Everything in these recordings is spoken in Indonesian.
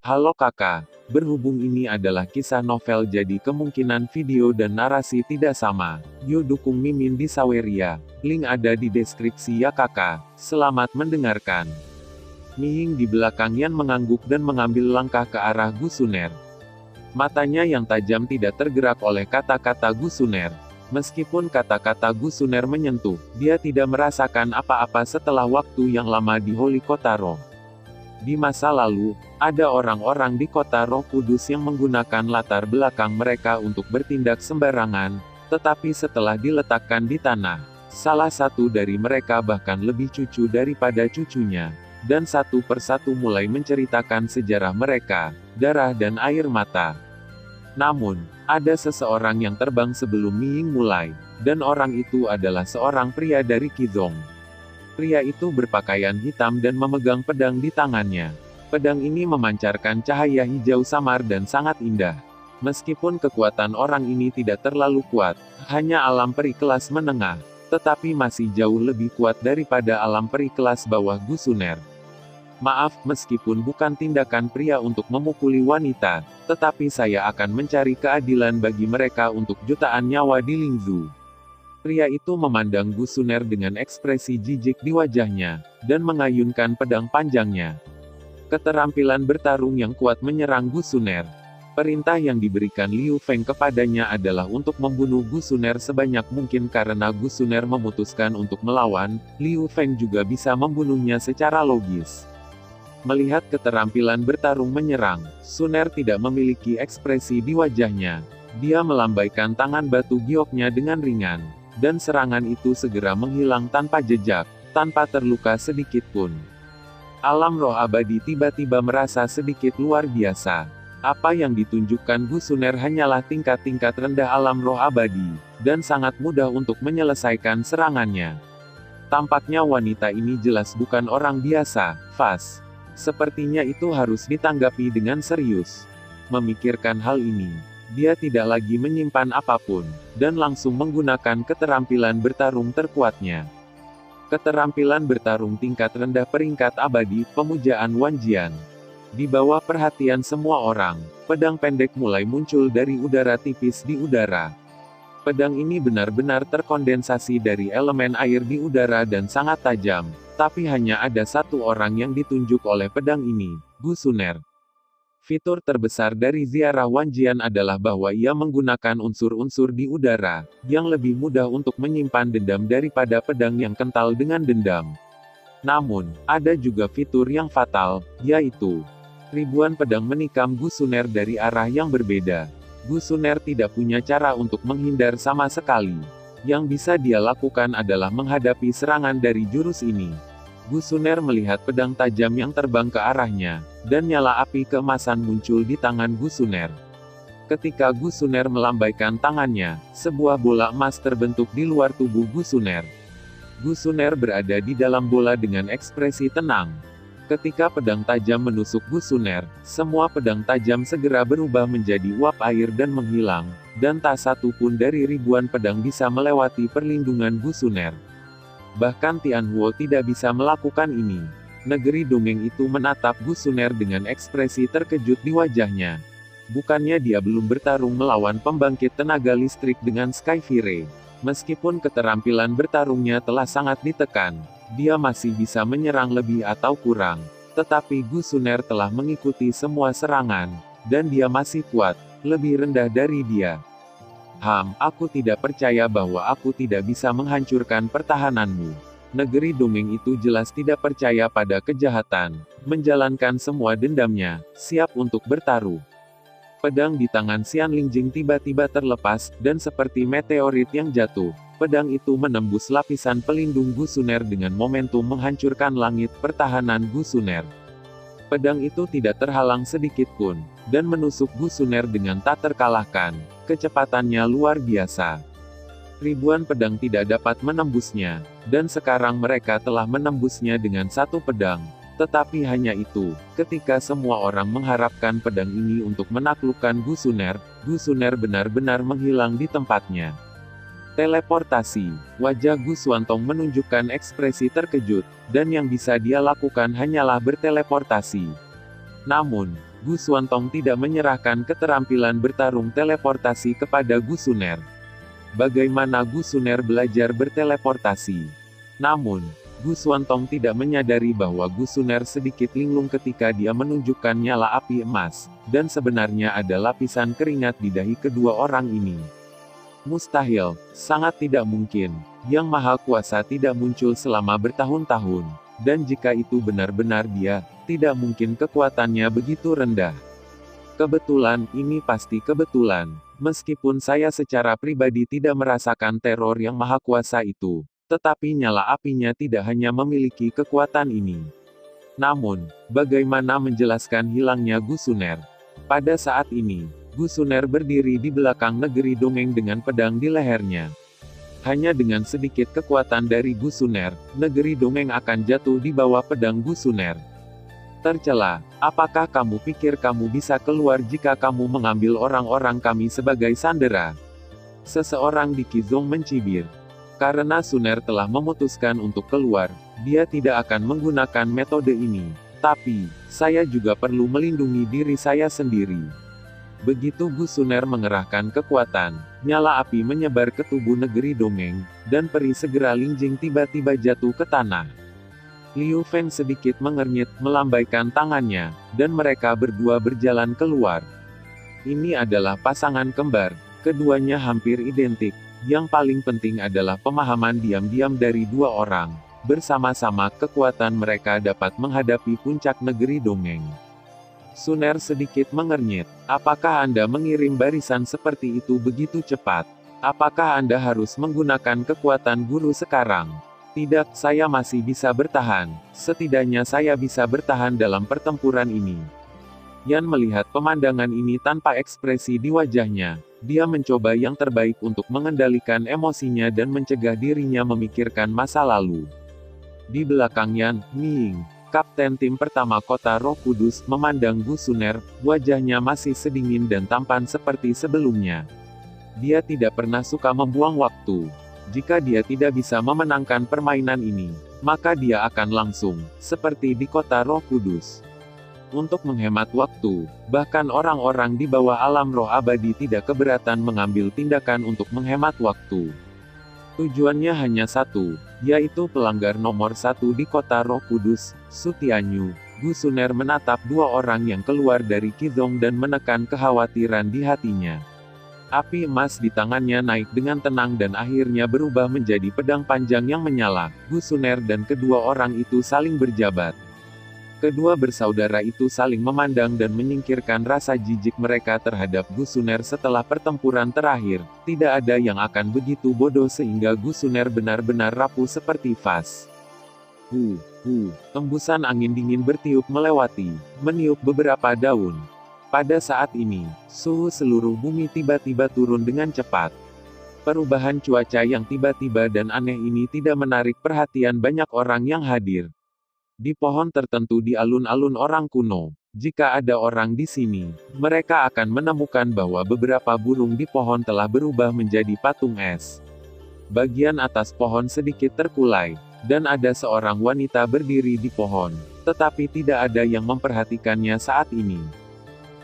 Halo kakak, berhubung ini adalah kisah novel jadi kemungkinan video dan narasi tidak sama. Yuk dukung Mimin di Saweria, link ada di deskripsi ya kakak. Selamat mendengarkan. Mihing di belakang Yan mengangguk dan mengambil langkah ke arah Gu Suner. Matanya yang tajam tidak tergerak oleh kata-kata Gu Suner. Meskipun kata-kata Gu Suner menyentuh, dia tidak merasakan apa-apa setelah waktu yang lama di Holy Kota Roh. Di masa lalu, ada orang-orang di kota Roh Kudus yang menggunakan latar belakang mereka untuk bertindak sembarangan, tetapi setelah diletakkan di tanah, salah satu dari mereka bahkan lebih cucu daripada cucunya, dan satu persatu mulai menceritakan sejarah mereka, darah dan air mata. Namun, ada seseorang yang terbang sebelum Mihing mulai, dan orang itu adalah seorang pria dari Qizong. Pria itu berpakaian hitam dan memegang pedang di tangannya. Pedang ini memancarkan cahaya hijau samar dan sangat indah. Meskipun kekuatan orang ini tidak terlalu kuat, hanya alam peri kelas menengah, tetapi masih jauh lebih kuat daripada alam peri kelas bawah Gu Suner. Maaf, meskipun bukan tindakan pria untuk memukuli wanita, tetapi saya akan mencari keadilan bagi mereka untuk jutaan nyawa di Lingzhou. Pria itu memandang Gu Suner dengan ekspresi jijik di wajahnya, dan mengayunkan pedang panjangnya. Keterampilan bertarung yang kuat menyerang Gu Suner. Perintah yang diberikan Liu Feng kepadanya adalah untuk membunuh Gu Suner sebanyak mungkin karena Gu Suner memutuskan untuk melawan, Liu Feng juga bisa membunuhnya secara logis. Melihat keterampilan bertarung menyerang, Suner tidak memiliki ekspresi di wajahnya. Dia melambaikan tangan batu gioknya dengan ringan. Dan serangan itu segera menghilang tanpa jejak, tanpa terluka sedikit pun. Alam roh abadi tiba-tiba merasa sedikit luar biasa. Apa yang ditunjukkan Gu Suner hanyalah tingkat-tingkat rendah alam roh abadi, dan sangat mudah untuk menyelesaikan serangannya. Tampaknya wanita ini jelas bukan orang biasa, Fas. Sepertinya itu harus ditanggapi dengan serius. Memikirkan hal ini, dia tidak lagi menyimpan apapun, dan langsung menggunakan keterampilan bertarung terkuatnya. Keterampilan bertarung tingkat rendah peringkat abadi, pemujaan Wanjian. Di bawah perhatian semua orang, pedang pendek mulai muncul dari udara tipis di udara. Pedang ini benar-benar terkondensasi dari elemen air di udara dan sangat tajam, tapi hanya ada satu orang yang ditunjuk oleh pedang ini, Gu Suner. Fitur terbesar dari ziarah Wanjian adalah bahwa ia menggunakan unsur-unsur di udara, yang lebih mudah untuk menyimpan dendam daripada pedang yang kental dengan dendam. Namun, ada juga fitur yang fatal, yaitu ribuan pedang menikam Gu Suner dari arah yang berbeda. Gu Suner tidak punya cara untuk menghindar sama sekali. Yang bisa dia lakukan adalah menghadapi serangan dari jurus ini. Gu Suner melihat pedang tajam yang terbang ke arahnya, dan nyala api keemasan muncul di tangan Gu Suner. Ketika Gu Suner melambaikan tangannya, sebuah bola emas terbentuk di luar tubuh Gu Suner. Gu Suner berada di dalam bola dengan ekspresi tenang. Ketika pedang tajam menusuk Gu Suner, semua pedang tajam segera berubah menjadi uap air dan menghilang, dan tak satu pun dari ribuan pedang bisa melewati perlindungan Gu Suner. Bahkan Tianhuo tidak bisa melakukan ini. Negeri dongeng itu menatap Gu Suner dengan ekspresi terkejut di wajahnya. Bukannya dia belum bertarung melawan pembangkit tenaga listrik dengan Skyfire. Meskipun keterampilan bertarungnya telah sangat ditekan, dia masih bisa menyerang lebih atau kurang. Tetapi Gu Suner telah mengikuti semua serangan, dan dia masih kuat, lebih rendah dari dia. Aku tidak percaya bahwa aku tidak bisa menghancurkan pertahananmu. Negeri dongeng itu jelas tidak percaya pada kejahatan, menjalankan semua dendamnya, siap untuk bertaruh. Pedang di tangan Xian Lingjing tiba-tiba terlepas, dan seperti meteorit yang jatuh, pedang itu menembus lapisan pelindung Gu Suner dengan momentum menghancurkan langit pertahanan Gu Suner. Pedang itu tidak terhalang sedikit pun, dan menusuk Gu Suner dengan tak terkalahkan. Kecepatannya luar biasa. Ribuan pedang tidak dapat menembusnya, dan sekarang mereka telah menembusnya dengan satu pedang. Tetapi hanya itu, ketika semua orang mengharapkan pedang ini untuk menaklukkan Gu Suner benar-benar menghilang di tempatnya. Teleportasi. Wajah Gu Xuantong menunjukkan ekspresi terkejut, dan yang bisa dia lakukan hanyalah berteleportasi. Namun, Gu Xuantong tidak menyerahkan keterampilan bertarung teleportasi kepada Gu Suner. Bagaimana Gu Suner belajar berteleportasi? Namun, Gu Xuantong tidak menyadari bahwa Gu Suner sedikit linglung ketika dia menunjukkan nyala api emas, dan sebenarnya ada lapisan keringat di dahi kedua orang ini. Mustahil, sangat tidak mungkin. Yang Maha Kuasa tidak muncul selama bertahun-tahun. Dan jika itu benar-benar dia, tidak mungkin kekuatannya begitu rendah. Kebetulan, ini pasti kebetulan. Meskipun saya secara pribadi tidak merasakan teror yang Maha Kuasa itu, tetapi nyala apinya tidak hanya memiliki kekuatan ini. Namun, bagaimana menjelaskan hilangnya Gu Suner? Pada saat ini, Gu Suner berdiri di belakang negeri dongeng dengan pedang di lehernya. Hanya dengan sedikit kekuatan dari Gu Suner, negeri dongeng akan jatuh di bawah pedang Gu Suner. Tercela, apakah kamu pikir kamu bisa keluar jika kamu mengambil orang-orang kami sebagai sandera? Seseorang di Qizong mencibir. Karena Suner telah memutuskan untuk keluar, dia tidak akan menggunakan metode ini. Tapi, saya juga perlu melindungi diri saya sendiri. Begitu Gu Suner mengerahkan kekuatan, nyala api menyebar ke tubuh negeri dongeng, dan peri segera linjing tiba-tiba jatuh ke tanah. Liu Feng sedikit mengernyit, melambaikan tangannya, dan mereka berdua berjalan keluar. Ini adalah pasangan kembar, keduanya hampir identik. Yang paling penting adalah pemahaman diam-diam dari dua orang. Bersama-sama kekuatan mereka dapat menghadapi puncak negeri dongeng. Suner sedikit mengernyit. Apakah Anda mengirim barisan seperti itu begitu cepat? Apakah Anda harus menggunakan kekuatan guru sekarang? Tidak, saya masih bisa bertahan. Setidaknya saya bisa bertahan dalam pertempuran ini. Yan melihat pemandangan ini tanpa ekspresi di wajahnya. Dia mencoba yang terbaik untuk mengendalikan emosinya dan mencegah dirinya memikirkan masa lalu. Di belakang Yan, Ming, Kapten tim pertama Kota Roh Kudus, memandang Gu Suner, wajahnya masih sedingin dan tampan seperti sebelumnya. Dia tidak pernah suka membuang waktu. Jika dia tidak bisa memenangkan permainan ini, maka dia akan langsung, seperti di Kota Roh Kudus. Untuk menghemat waktu, bahkan orang-orang di bawah alam roh abadi tidak keberatan mengambil tindakan untuk menghemat waktu. Tujuannya hanya satu, yaitu pelanggar nomor satu di Kota Roh Kudus, Su Tianyu. Gu Suner menatap dua orang yang keluar dari Qizong dan menekan kekhawatiran di hatinya. Api emas di tangannya naik dengan tenang dan akhirnya berubah menjadi pedang panjang yang menyala. Gu Suner dan kedua orang itu saling berjabat. Kedua bersaudara itu saling memandang dan menyingkirkan rasa jijik mereka terhadap Gu Suner setelah pertempuran terakhir. Tidak ada yang akan begitu bodoh sehingga Gu Suner benar-benar rapuh seperti vas. Embusan angin dingin bertiup melewati, meniup beberapa daun. Pada saat ini, suhu seluruh bumi tiba-tiba turun dengan cepat. Perubahan cuaca yang tiba-tiba dan aneh ini tidak menarik perhatian banyak orang yang hadir. Di pohon tertentu di alun-alun orang kuno, jika ada orang di sini, mereka akan menemukan bahwa beberapa burung di pohon telah berubah menjadi patung es. Bagian atas pohon sedikit terkulai, dan ada seorang wanita berdiri di pohon, tetapi tidak ada yang memperhatikannya saat ini.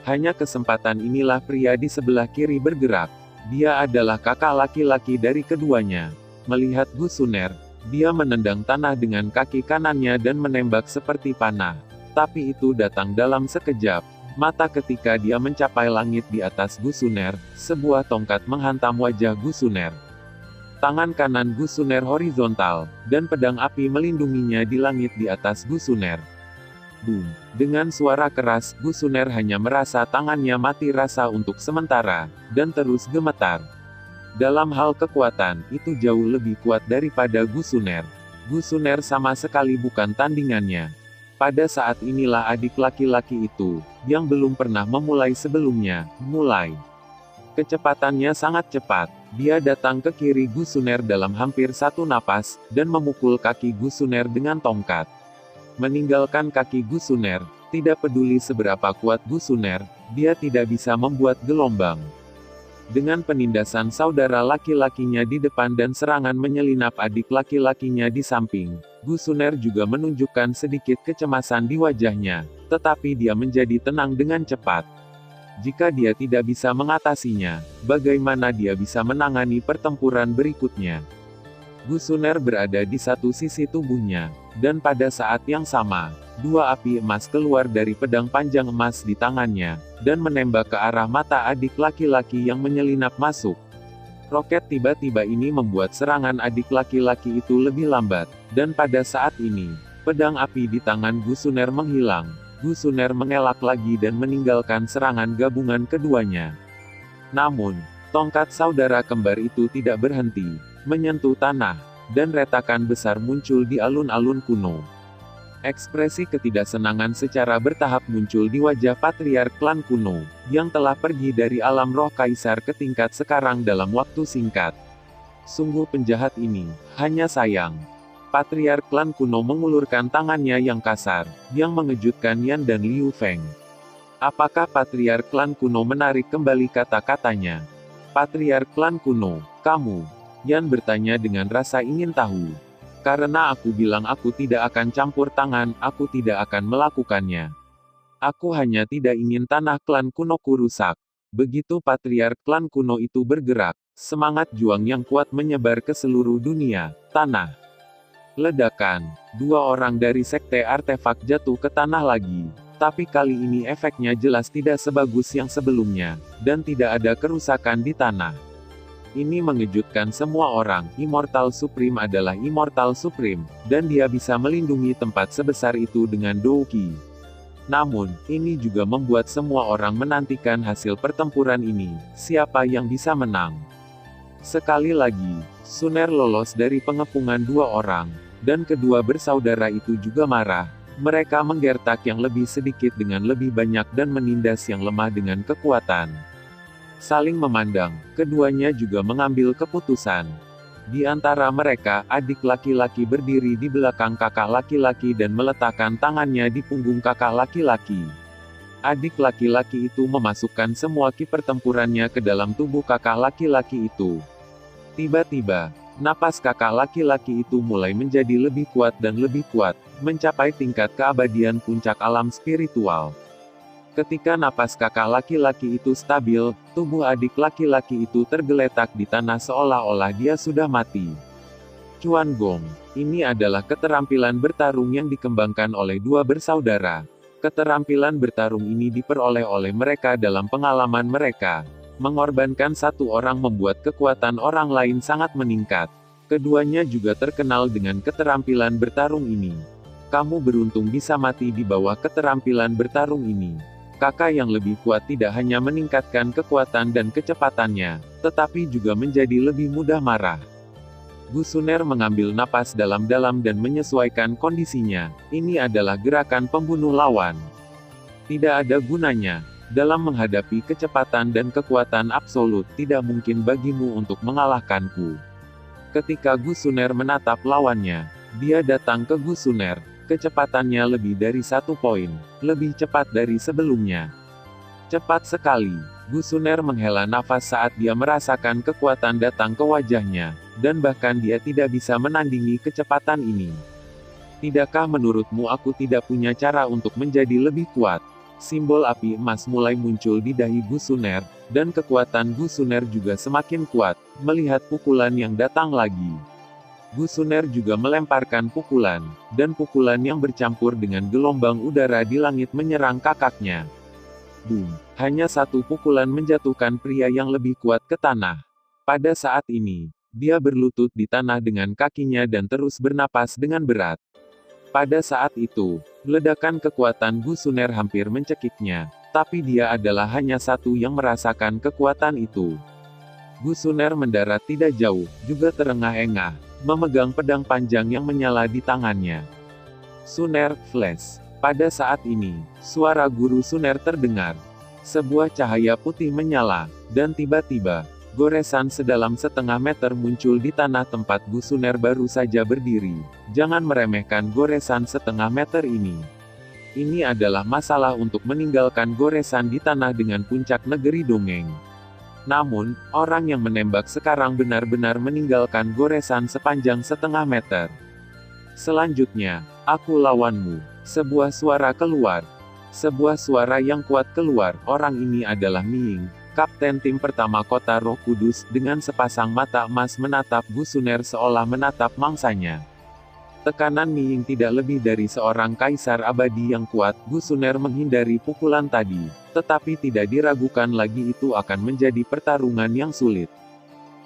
Hanya kesempatan inilah pria di sebelah kiri bergerak. Dia adalah kakak laki-laki dari keduanya. Melihat Gu Suner, dia menendang tanah dengan kaki kanannya dan menembak seperti panah. Tapi itu datang dalam sekejap mata ketika dia mencapai langit di atas Gu Suner, sebuah tongkat menghantam wajah Gu Suner. Tangan kanan Gu Suner horizontal, dan pedang api melindunginya di langit di atas Gu Suner. Boom! Dengan suara keras, Gu Suner hanya merasa tangannya mati rasa untuk sementara, dan terus gemetar. Dalam hal kekuatan, itu jauh lebih kuat daripada Gu Suner. Gu Suner sama sekali bukan tandingannya. Pada saat inilah adik laki-laki itu, yang belum pernah memulai sebelumnya, mulai. Kecepatannya sangat cepat. Dia datang ke kiri Gu Suner dalam hampir satu napas, dan memukul kaki Gu Suner dengan tongkat. Meninggalkan kaki Gu Suner, tidak peduli seberapa kuat Gu Suner, dia tidak bisa membuat gelombang. Dengan penindasan saudara laki-lakinya di depan dan serangan menyelinap adik laki-lakinya di samping, Gusuner juga menunjukkan sedikit kecemasan di wajahnya, tetapi dia menjadi tenang dengan cepat. Jika dia tidak bisa mengatasinya, bagaimana dia bisa menangani pertempuran berikutnya? Gusuner berada di satu sisi tubuhnya, dan pada saat yang sama, dua api emas keluar dari pedang panjang emas di tangannya, dan menembak ke arah mata adik laki-laki yang menyelinap masuk. Roket tiba-tiba ini membuat serangan adik laki-laki itu lebih lambat, dan pada saat ini, pedang api di tangan Gusuner menghilang. Gusuner mengelak lagi dan meninggalkan serangan gabungan keduanya. Namun, tongkat saudara kembar itu tidak berhenti menyentuh tanah, dan retakan besar muncul di alun-alun kuno. Ekspresi ketidaksenangan secara bertahap muncul di wajah patriark klan kuno, yang telah pergi dari alam roh kaisar ke tingkat sekarang dalam waktu singkat. Sungguh penjahat ini, hanya sayang. Patriark klan kuno mengulurkan tangannya yang kasar, yang mengejutkan Yan dan Liu Feng. Apakah patriark klan kuno menarik kembali kata-katanya? Patriark klan kuno, kamu? Yan bertanya dengan rasa ingin tahu. Karena aku bilang aku tidak akan campur tangan, aku tidak akan melakukannya. Aku hanya tidak ingin tanah klan kunoku rusak. Begitu patriark klan kuno itu bergerak, semangat juang yang kuat menyebar ke seluruh dunia. Tanah. Ledakan. Dua orang dari sekte artefak jatuh ke tanah lagi. Tapi kali ini efeknya jelas tidak sebagus yang sebelumnya, dan tidak ada kerusakan di tanah. Ini mengejutkan semua orang. Immortal Supreme adalah Immortal Supreme, dan dia bisa melindungi tempat sebesar itu dengan Douki. Namun, ini juga membuat semua orang menantikan hasil pertempuran ini. Siapa yang bisa menang? Sekali lagi, Suner lolos dari pengepungan dua orang, dan kedua bersaudara itu juga marah. Mereka menggertak yang lebih sedikit dengan lebih banyak dan menindas yang lemah dengan kekuatan. Saling memandang, keduanya juga mengambil keputusan. Di antara mereka, adik laki-laki berdiri di belakang kakak laki-laki dan meletakkan tangannya di punggung kakak laki-laki. Adik laki-laki itu memasukkan semua ki pertempurannya ke dalam tubuh kakak laki-laki itu. Tiba-tiba, napas kakak laki-laki itu mulai menjadi lebih kuat dan lebih kuat, mencapai tingkat keabadian puncak alam spiritual. Ketika napas kakak laki-laki itu stabil, tubuh adik laki-laki itu tergeletak di tanah seolah-olah dia sudah mati. Chuan Gong. Ini adalah keterampilan bertarung yang dikembangkan oleh dua bersaudara. Keterampilan bertarung ini diperoleh oleh mereka dalam pengalaman mereka. Mengorbankan satu orang membuat kekuatan orang lain sangat meningkat. Keduanya juga terkenal dengan keterampilan bertarung ini. Kamu beruntung bisa mati di bawah keterampilan bertarung ini. Kakak yang lebih kuat tidak hanya meningkatkan kekuatan dan kecepatannya, tetapi juga menjadi lebih mudah marah. Gusuner mengambil napas dalam-dalam dan menyesuaikan kondisinya. Ini adalah gerakan pembunuh lawan. Tidak ada gunanya. Dalam menghadapi kecepatan dan kekuatan absolut, tidak mungkin bagimu untuk mengalahkanku. Ketika Gusuner menatap lawannya, dia datang ke Gusuner. Kecepatannya lebih dari 1 poin, lebih cepat dari sebelumnya. Cepat sekali, Gusuner menghela nafas saat dia merasakan kekuatan datang ke wajahnya, dan bahkan dia tidak bisa menandingi kecepatan ini. Tidakkah menurutmu aku tidak punya cara untuk menjadi lebih kuat? Simbol api emas mulai muncul di dahi Gusuner, dan kekuatan Gusuner juga semakin kuat, melihat pukulan yang datang lagi. Gusuner juga melemparkan pukulan, dan pukulan yang bercampur dengan gelombang udara di langit menyerang kakaknya. Boom! Hanya satu pukulan menjatuhkan pria yang lebih kuat ke tanah. Pada saat ini, dia berlutut di tanah dengan kakinya dan terus bernapas dengan berat. Pada saat itu, ledakan kekuatan Gusuner hampir mencekiknya, tapi dia adalah hanya satu yang merasakan kekuatan itu. Gusuner mendarat tidak jauh, juga terengah-engah, memegang pedang panjang yang menyala di tangannya. Suner, flash. Pada saat ini, suara guru Suner terdengar. Sebuah cahaya putih menyala, dan tiba-tiba, goresan sedalam setengah meter muncul di tanah tempat Gusuner baru saja berdiri. Jangan meremehkan goresan setengah meter ini. Ini adalah masalah untuk meninggalkan goresan di tanah dengan puncak negeri dongeng. Namun, orang yang menembak sekarang benar-benar meninggalkan goresan sepanjang setengah meter. Selanjutnya, aku lawanmu. Sebuah suara keluar. Sebuah suara yang kuat keluar. Orang ini adalah Ming, kapten tim pertama Kota Roh Kudus, dengan sepasang mata emas menatap Gusuner seolah menatap mangsanya. Tekanan Ming tidak lebih dari seorang kaisar abadi yang kuat. Gusuner menghindari pukulan tadi, tetapi tidak diragukan lagi itu akan menjadi pertarungan yang sulit.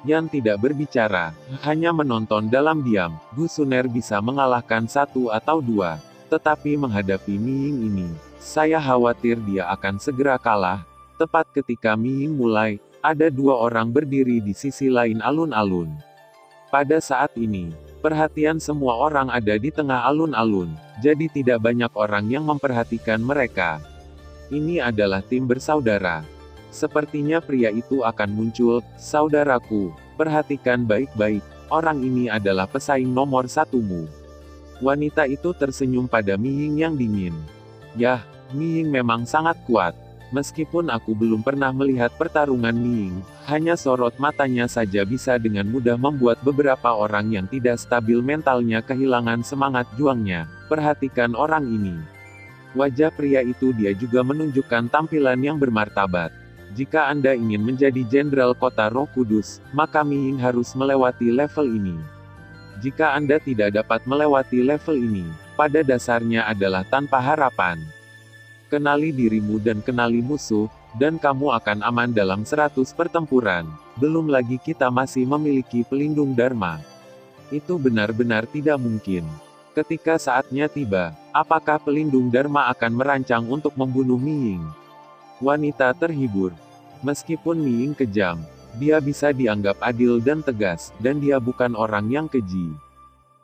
Yan tidak berbicara, hanya menonton dalam diam. Gusuner bisa mengalahkan satu atau dua. Tetapi menghadapi Ming ini, saya khawatir dia akan segera kalah. Tepat ketika Ming mulai, ada dua orang berdiri di sisi lain alun-alun. Pada saat ini, perhatian semua orang ada di tengah alun-alun, jadi tidak banyak orang yang memperhatikan mereka. Ini adalah tim bersaudara. Sepertinya pria itu akan muncul. Saudaraku, perhatikan baik-baik, orang ini adalah pesaing nomor satumu. Wanita itu tersenyum pada Ming yang dingin. Yah, Ming memang sangat kuat. Meskipun aku belum pernah melihat pertarungan Ming, hanya sorot matanya saja bisa dengan mudah membuat beberapa orang yang tidak stabil mentalnya kehilangan semangat juangnya. Perhatikan orang ini. Wajah pria itu dia juga menunjukkan tampilan yang bermartabat. Jika Anda ingin menjadi jenderal Kota Roh Kudus, maka Ming harus melewati level ini. Jika Anda tidak dapat melewati level ini, pada dasarnya adalah tanpa harapan. Kenali dirimu dan kenali musuh, dan kamu akan aman dalam 100 pertempuran. Belum lagi kita masih memiliki pelindung Dharma. Itu benar-benar tidak mungkin. Ketika saatnya tiba, apakah pelindung Dharma akan merancang untuk membunuh Ming? Wanita terhibur. Meskipun Ming kejam, dia bisa dianggap adil dan tegas, dan dia bukan orang yang keji.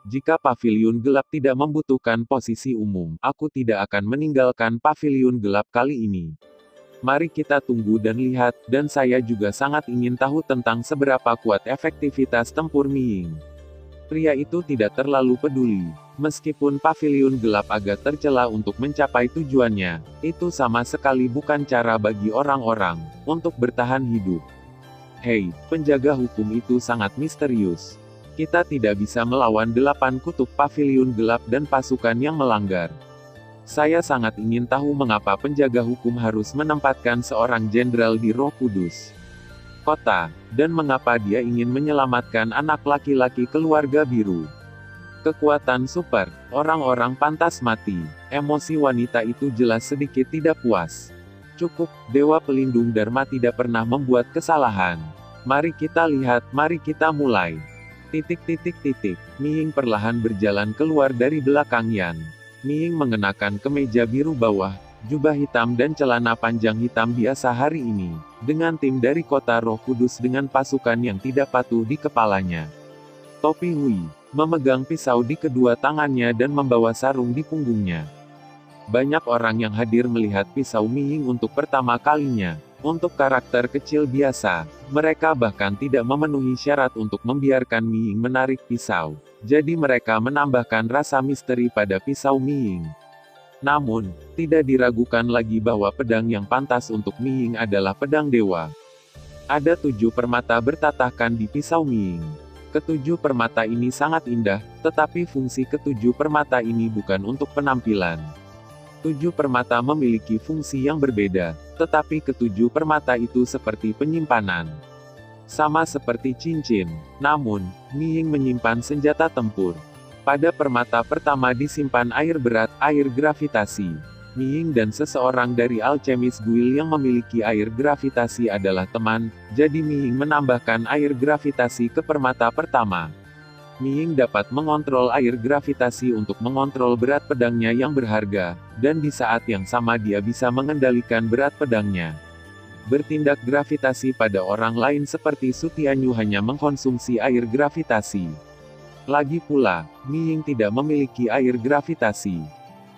Jika paviliun gelap tidak membutuhkan posisi umum, aku tidak akan meninggalkan paviliun gelap kali ini. Mari kita tunggu dan lihat, dan saya juga sangat ingin tahu tentang seberapa kuat efektivitas tempur Ming. Pria itu tidak terlalu peduli. Meskipun paviliun gelap agak tercela untuk mencapai tujuannya, itu sama sekali bukan cara bagi orang-orang untuk bertahan hidup. Hei, penjaga hukum itu sangat misterius. Kita tidak bisa melawan 8 kutub paviliun gelap dan pasukan yang melanggar. Saya sangat ingin tahu mengapa penjaga hukum harus menempatkan seorang jenderal di Roh Kudus Kota, dan mengapa dia ingin menyelamatkan anak laki-laki keluarga biru. Kekuatan super, orang-orang pantas mati. Emosi wanita itu jelas sedikit tidak puas. Cukup, Dewa Pelindung Dharma tidak pernah membuat kesalahan. Mari kita lihat, mari kita mulai. Ming perlahan berjalan keluar dari belakang Yan. Ming mengenakan kemeja biru bawah, jubah hitam dan celana panjang hitam biasa hari ini, dengan tim dari Kota Roh Kudus dengan pasukan yang tidak patuh di kepalanya. Topi Hui, memegang pisau di kedua tangannya dan membawa sarung di punggungnya. Banyak orang yang hadir melihat pisau Ming untuk pertama kalinya. Untuk karakter kecil biasa, mereka bahkan tidak memenuhi syarat untuk membiarkan Ming menarik pisau. Jadi mereka menambahkan rasa misteri pada pisau Ming. Namun, tidak diragukan lagi bahwa pedang yang pantas untuk Ming adalah pedang dewa. Ada 7 permata bertatahkan di pisau Ming. Ketujuh permata ini sangat indah, tetapi fungsi ketujuh permata ini bukan untuk penampilan. 7 permata memiliki fungsi yang berbeda, tetapi ketujuh permata itu seperti penyimpanan. Sama seperti cincin, namun, Ming menyimpan senjata tempur. Pada permata pertama disimpan air berat, air gravitasi. Ming dan seseorang dari alchemis guild yang memiliki air gravitasi adalah teman, jadi Ming menambahkan air gravitasi ke permata pertama. Ming dapat mengontrol air gravitasi untuk mengontrol berat pedangnya yang berharga, dan di saat yang sama dia bisa mengendalikan berat pedangnya. Bertindak gravitasi pada orang lain seperti Sutianyu hanya mengkonsumsi air gravitasi. Lagi pula, Ming tidak memiliki air gravitasi.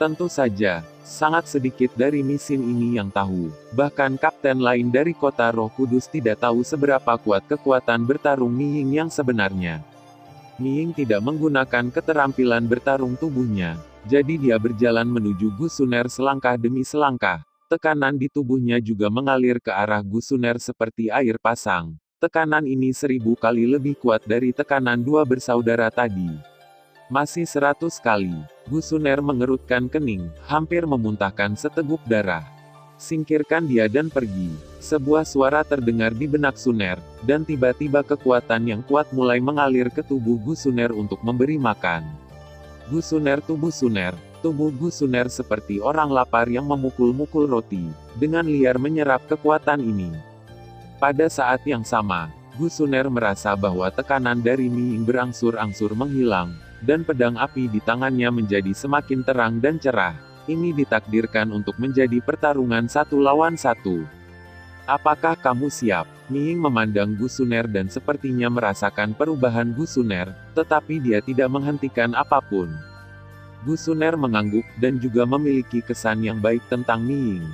Tentu saja, sangat sedikit dari mesin ini yang tahu. Bahkan kapten lain dari Kota Roh Kudus tidak tahu seberapa kuat kekuatan bertarung Ming yang sebenarnya. Ming tidak menggunakan keterampilan bertarung tubuhnya, jadi dia berjalan menuju Gusuner selangkah demi selangkah. Tekanan di tubuhnya juga mengalir ke arah Gusuner seperti air pasang. Tekanan ini 1000 kali lebih kuat dari tekanan dua bersaudara tadi. Masih 100 kali. Gu Suner mengerutkan kening, hampir memuntahkan seteguk darah. Singkirkan dia dan pergi. Sebuah suara terdengar di benak Suner, dan tiba-tiba kekuatan yang kuat mulai mengalir ke tubuh Gu Suner untuk memberi makan. Gu Suner, tubuh Gu Suner seperti orang lapar yang memukul-mukul roti, dengan liar menyerap kekuatan ini. Pada saat yang sama, Gu Suner merasa bahwa tekanan dari Miying berangsur-angsur menghilang, dan pedang api di tangannya menjadi semakin terang dan cerah. Ini ditakdirkan untuk menjadi pertarungan 1 lawan 1. Apakah kamu siap? Miying memandang Gu Suner dan sepertinya merasakan perubahan Gu Suner, tetapi dia tidak menghentikan apapun. Gu Suner mengangguk, dan juga memiliki kesan yang baik tentang Miying.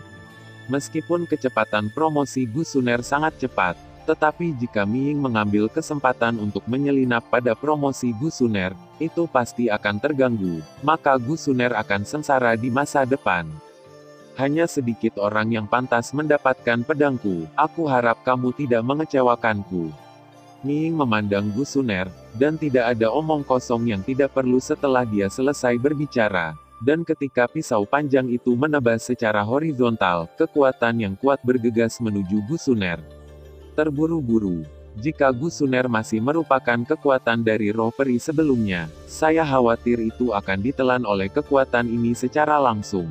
Meskipun kecepatan promosi Gu Suner sangat cepat, tetapi jika Miying mengambil kesempatan untuk menyelinap pada promosi Gu Suner, itu pasti akan terganggu, maka Gu Suner akan sengsara di masa depan. Hanya sedikit orang yang pantas mendapatkan pedangku, aku harap kamu tidak mengecewakanku. Miying memandang Gu Suner, dan tidak ada omong kosong yang tidak perlu setelah dia selesai berbicara. Dan ketika pisau panjang itu menebas secara horizontal, kekuatan yang kuat bergegas menuju Gu Suner. Terburu-buru. Jika Gu Suner masih merupakan kekuatan dari roh peri sebelumnya, saya khawatir itu akan ditelan oleh kekuatan ini secara langsung.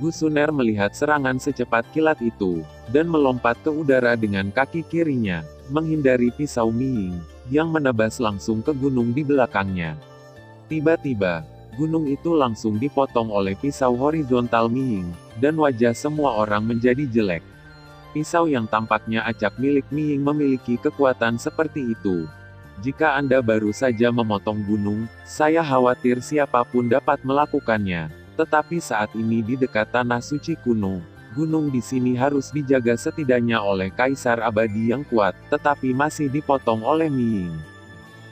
Gu Suner melihat serangan secepat kilat itu, dan melompat ke udara dengan kaki kirinya, menghindari pisau Miying, yang menebas langsung ke gunung di belakangnya. Tiba-tiba, gunung itu langsung dipotong oleh pisau horizontal Miying, dan wajah semua orang menjadi jelek. Pisau yang tampaknya acak milik Miying memiliki kekuatan seperti itu. Jika Anda baru saja memotong gunung, saya khawatir siapapun dapat melakukannya. Tetapi saat ini di dekat tanah suci kuno, gunung di sini harus dijaga setidaknya oleh kaisar abadi yang kuat, tetapi masih dipotong oleh Miying.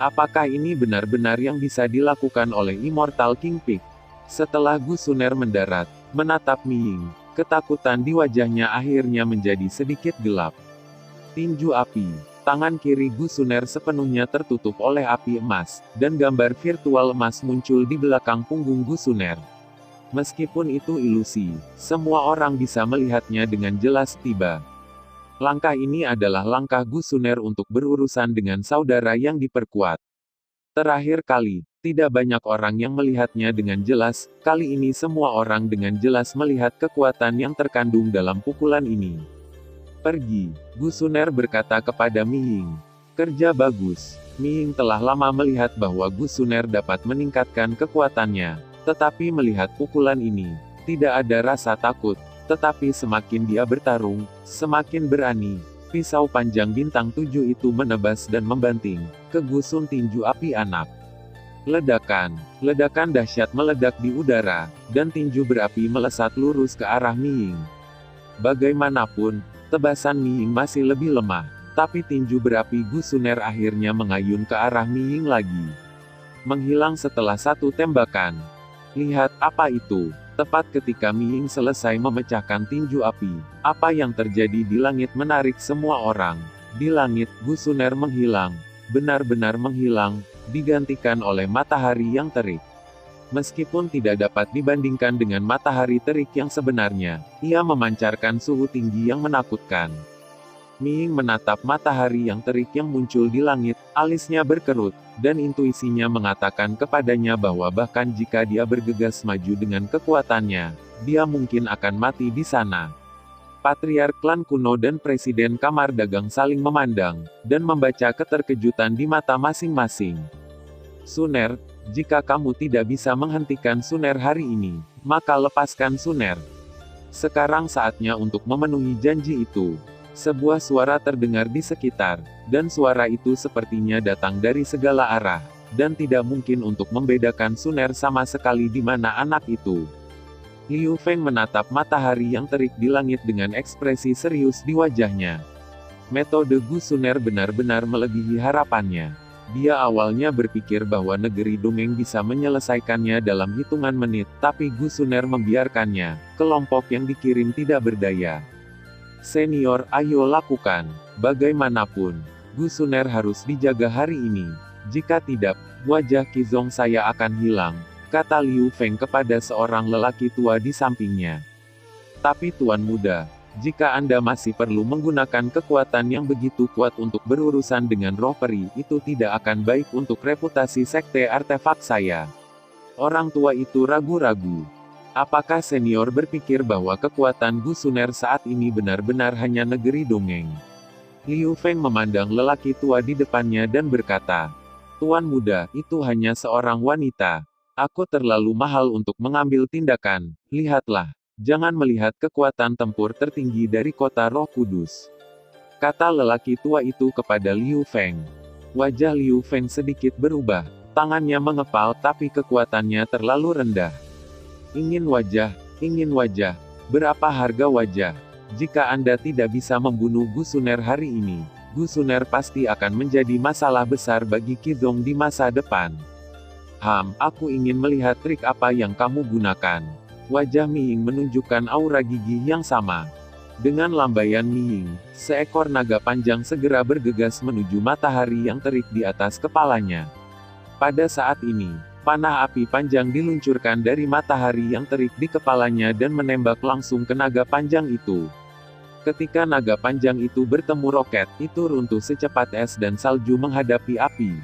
Apakah ini benar-benar yang bisa dilakukan oleh Immortal King Peak? Setelah Gu Suner mendarat, menatap Miying, ketakutan di wajahnya akhirnya menjadi sedikit gelap. Tinju api. Tangan kiri Gu Suner sepenuhnya tertutup oleh api emas, dan gambar virtual emas muncul di belakang punggung Gu Suner. Meskipun itu ilusi, semua orang bisa melihatnya dengan jelas. Langkah ini adalah langkah Gu Suner untuk berurusan dengan saudara yang diperkuat. Terakhir kali, tidak banyak orang yang melihatnya dengan jelas, kali ini semua orang dengan jelas melihat kekuatan yang terkandung dalam pukulan ini. Pergi, Gu Suner berkata kepada Miying. Kerja bagus. Miying telah lama melihat bahwa Gu Suner dapat meningkatkan kekuatannya, tetapi melihat pukulan ini, tidak ada rasa takut, tetapi semakin dia bertarung, semakin berani. Pisau panjang bintang 7 itu menebas dan membanting ke gusun tinju api anak. Ledakan dahsyat meledak di udara, dan tinju berapi melesat lurus ke arah Miying. Bagaimanapun, tebasan Miying masih lebih lemah, tapi tinju berapi Gu Suner akhirnya mengayun ke arah Miying lagi. Menghilang setelah satu tembakan. Lihat, apa itu? Tepat ketika Miying selesai memecahkan tinju api, apa yang terjadi di langit menarik semua orang. Di langit, Gu Suner menghilang, benar-benar menghilang, digantikan oleh matahari yang terik. Meskipun tidak dapat dibandingkan dengan matahari terik yang sebenarnya, ia memancarkan suhu tinggi yang menakutkan. Miying menatap matahari yang terik yang muncul di langit, alisnya berkerut, dan intuisinya mengatakan kepadanya bahwa bahkan jika dia bergegas maju dengan kekuatannya, dia mungkin akan mati di sana. Patriark klan kuno dan Presiden Kamar Dagang saling memandang, dan membaca keterkejutan di mata masing-masing. Suner, jika kamu tidak bisa menghentikan Suner hari ini, maka lepaskan Suner. Sekarang saatnya untuk memenuhi janji itu. Sebuah suara terdengar di sekitar, dan suara itu sepertinya datang dari segala arah, dan tidak mungkin untuk membedakan Suner sama sekali di mana anak itu. Liu Feng menatap matahari yang terik di langit dengan ekspresi serius di wajahnya. Metode Gu Suner benar-benar melebihi harapannya. Dia awalnya berpikir bahwa negeri dongeng bisa menyelesaikannya dalam hitungan menit, tapi Gu Suner membiarkannya. Kelompok yang dikirim tidak berdaya. Senior, ayo lakukan. Bagaimanapun, Gu Suner harus dijaga hari ini. Jika tidak, wajah Qizong saya akan hilang, kata Liu Feng kepada seorang lelaki tua di sampingnya. Tapi Tuan Muda, jika Anda masih perlu menggunakan kekuatan yang begitu kuat untuk berurusan dengan roh peri, itu tidak akan baik untuk reputasi sekte artefak saya. Orang tua itu ragu-ragu. Apakah senior berpikir bahwa kekuatan Gu Suner saat ini benar-benar hanya negeri dongeng? Liu Feng memandang lelaki tua di depannya dan berkata, Tuan Muda, itu hanya seorang wanita. Aku terlalu mahal untuk mengambil tindakan. Lihatlah, jangan melihat kekuatan tempur tertinggi dari kota Roh Kudus, kata lelaki tua itu kepada Liu Feng. Wajah Liu Feng sedikit berubah, tangannya mengepal tapi kekuatannya terlalu rendah. Ingin wajah, berapa harga wajah? Jika Anda tidak bisa membunuh Gu Suner hari ini, Gu Suner pasti akan menjadi masalah besar bagi Qizong di masa depan. Aku ingin melihat trik apa yang kamu gunakan. Wajah Miying menunjukkan aura gigih yang sama. Dengan lambaian Miying, seekor naga panjang segera bergegas menuju matahari yang terik di atas kepalanya. Pada saat ini, panah api panjang diluncurkan dari matahari yang terik di kepalanya dan menembak langsung ke naga panjang itu. Ketika naga panjang itu bertemu roket, itu runtuh secepat es dan salju menghadapi api.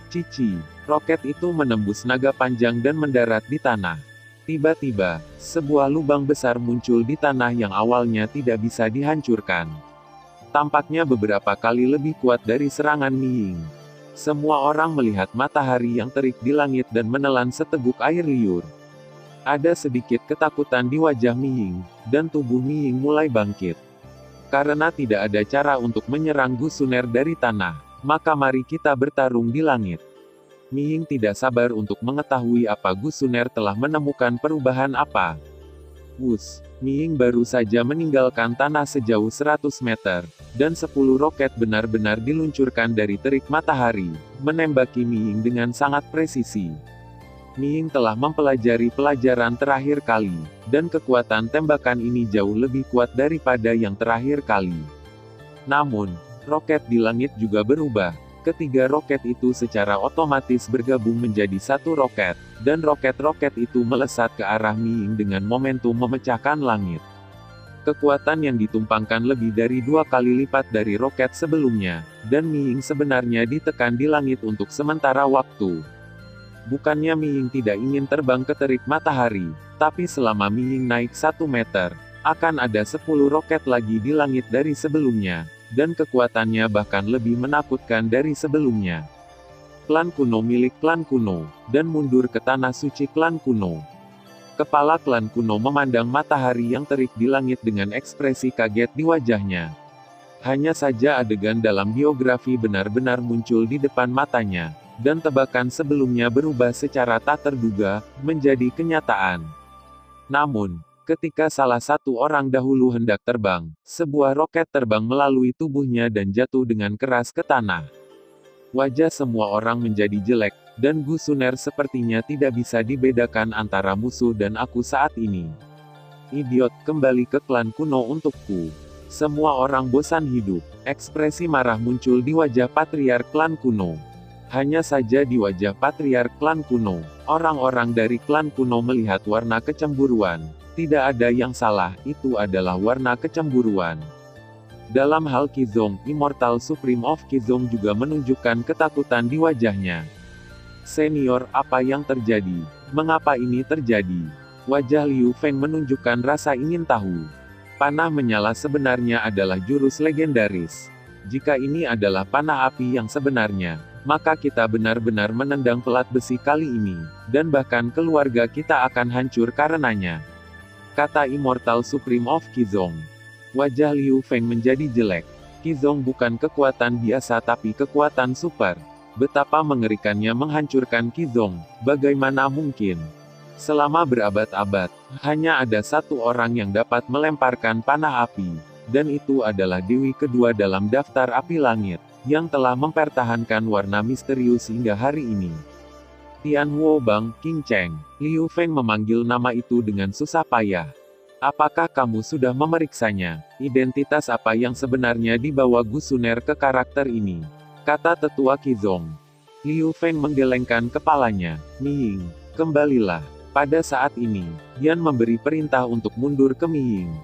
Cici, roket itu menembus naga panjang dan mendarat di tanah. Tiba-tiba, sebuah lubang besar muncul di tanah yang awalnya tidak bisa dihancurkan. Tampaknya beberapa kali lebih kuat dari serangan Miying. Semua orang melihat matahari yang terik di langit dan menelan seteguk air liur. Ada sedikit ketakutan di wajah Miying, dan tubuh Miying mulai bangkit. Karena tidak ada cara untuk menyerang Gu Suner dari tanah, maka mari kita bertarung di langit. Miying tidak sabar untuk mengetahui apa Gu Suner telah menemukan perubahan apa. Miying baru saja meninggalkan tanah sejauh 100 meter, dan 10 roket benar-benar diluncurkan dari terik matahari, menembaki Miying dengan sangat presisi. Miying telah mempelajari pelajaran terakhir kali, dan kekuatan tembakan ini jauh lebih kuat daripada yang terakhir kali. Namun, roket di langit juga berubah. Ketiga roket itu secara otomatis bergabung menjadi satu roket, dan roket-roket itu melesat ke arah Miying dengan momentum memecahkan langit. Kekuatan yang ditumpangkan lebih dari 2 kali lipat dari roket sebelumnya, dan Miying sebenarnya ditekan di langit untuk sementara waktu. Bukannya Miying tidak ingin terbang ke terik matahari, tapi selama Miying naik 1 meter, akan ada 10 roket lagi di langit dari sebelumnya. Dan kekuatannya bahkan lebih menakutkan dari sebelumnya. Klan kuno milik klan kuno, dan mundur ke tanah suci klan kuno. Kepala klan kuno memandang matahari yang terik di langit dengan ekspresi kaget di wajahnya. Hanya saja adegan dalam biografi benar-benar muncul di depan matanya, dan tebakan sebelumnya berubah secara tak terduga, menjadi kenyataan. Namun, ketika salah satu orang dahulu hendak terbang, sebuah roket terbang melalui tubuhnya dan jatuh dengan keras ke tanah. Wajah semua orang menjadi jelek, dan Gu Suner sepertinya tidak bisa dibedakan antara musuh dan aku saat ini. Idiot, kembali ke klan kuno untukku. Semua orang bosan hidup. Ekspresi marah muncul di wajah patriark klan kuno. Hanya saja di wajah patriark klan kuno, orang-orang dari klan kuno melihat warna kecemburuan. Tidak ada yang salah, itu adalah warna kecemburuan. Dalam hal Qizong, Immortal Supreme of Qizong juga menunjukkan ketakutan di wajahnya. Senior, apa yang terjadi? Mengapa ini terjadi? Wajah Liu Feng menunjukkan rasa ingin tahu. Panah menyala sebenarnya adalah jurus legendaris. Jika ini adalah panah api yang sebenarnya, maka kita benar-benar menendang pelat besi kali ini, dan bahkan keluarga kita akan hancur karenanya, kata Immortal Supreme of Qizong. Wajah Liu Feng menjadi jelek. Qizong bukan kekuatan biasa tapi kekuatan super. Betapa mengerikannya menghancurkan Qizong, bagaimana mungkin? Selama berabad-abad, hanya ada satu orang yang dapat melemparkan panah api, dan itu adalah Dewi kedua dalam daftar api langit, yang telah mempertahankan warna misterius hingga hari ini. Tianhuo Bang, King Cheng. Liu Feng memanggil nama itu dengan susah payah. Apakah kamu sudah memeriksanya? Identitas apa yang sebenarnya dibawa Gu Suner ke karakter ini? Kata tetua Qizong. Liu Feng menggelengkan kepalanya. Miying, kembalilah. Pada saat ini, Yan memberi perintah untuk mundur ke Miying.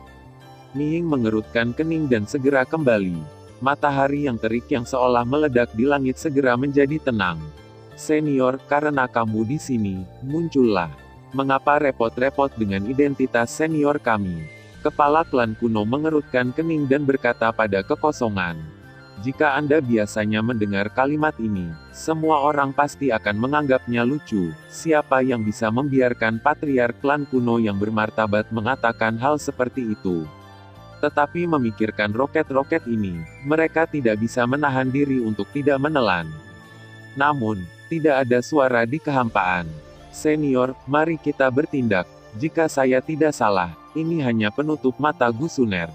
Miying mengerutkan kening dan segera kembali. Matahari yang terik yang seolah meledak di langit segera menjadi tenang. Senior, karena kamu di sini, muncullah. Mengapa repot-repot dengan identitas senior kami? Kepala klan kuno mengerutkan kening dan berkata pada kekosongan. Jika Anda biasanya mendengar kalimat ini, semua orang pasti akan menganggapnya lucu. Siapa yang bisa membiarkan patriark klan kuno yang bermartabat mengatakan hal seperti itu? Tetapi memikirkan roket-roket ini, mereka tidak bisa menahan diri untuk tidak menelan. Namun, tidak ada suara di kehampaan. Senior, mari kita bertindak. Jika saya tidak salah, ini hanya penutup mata Gu Suner.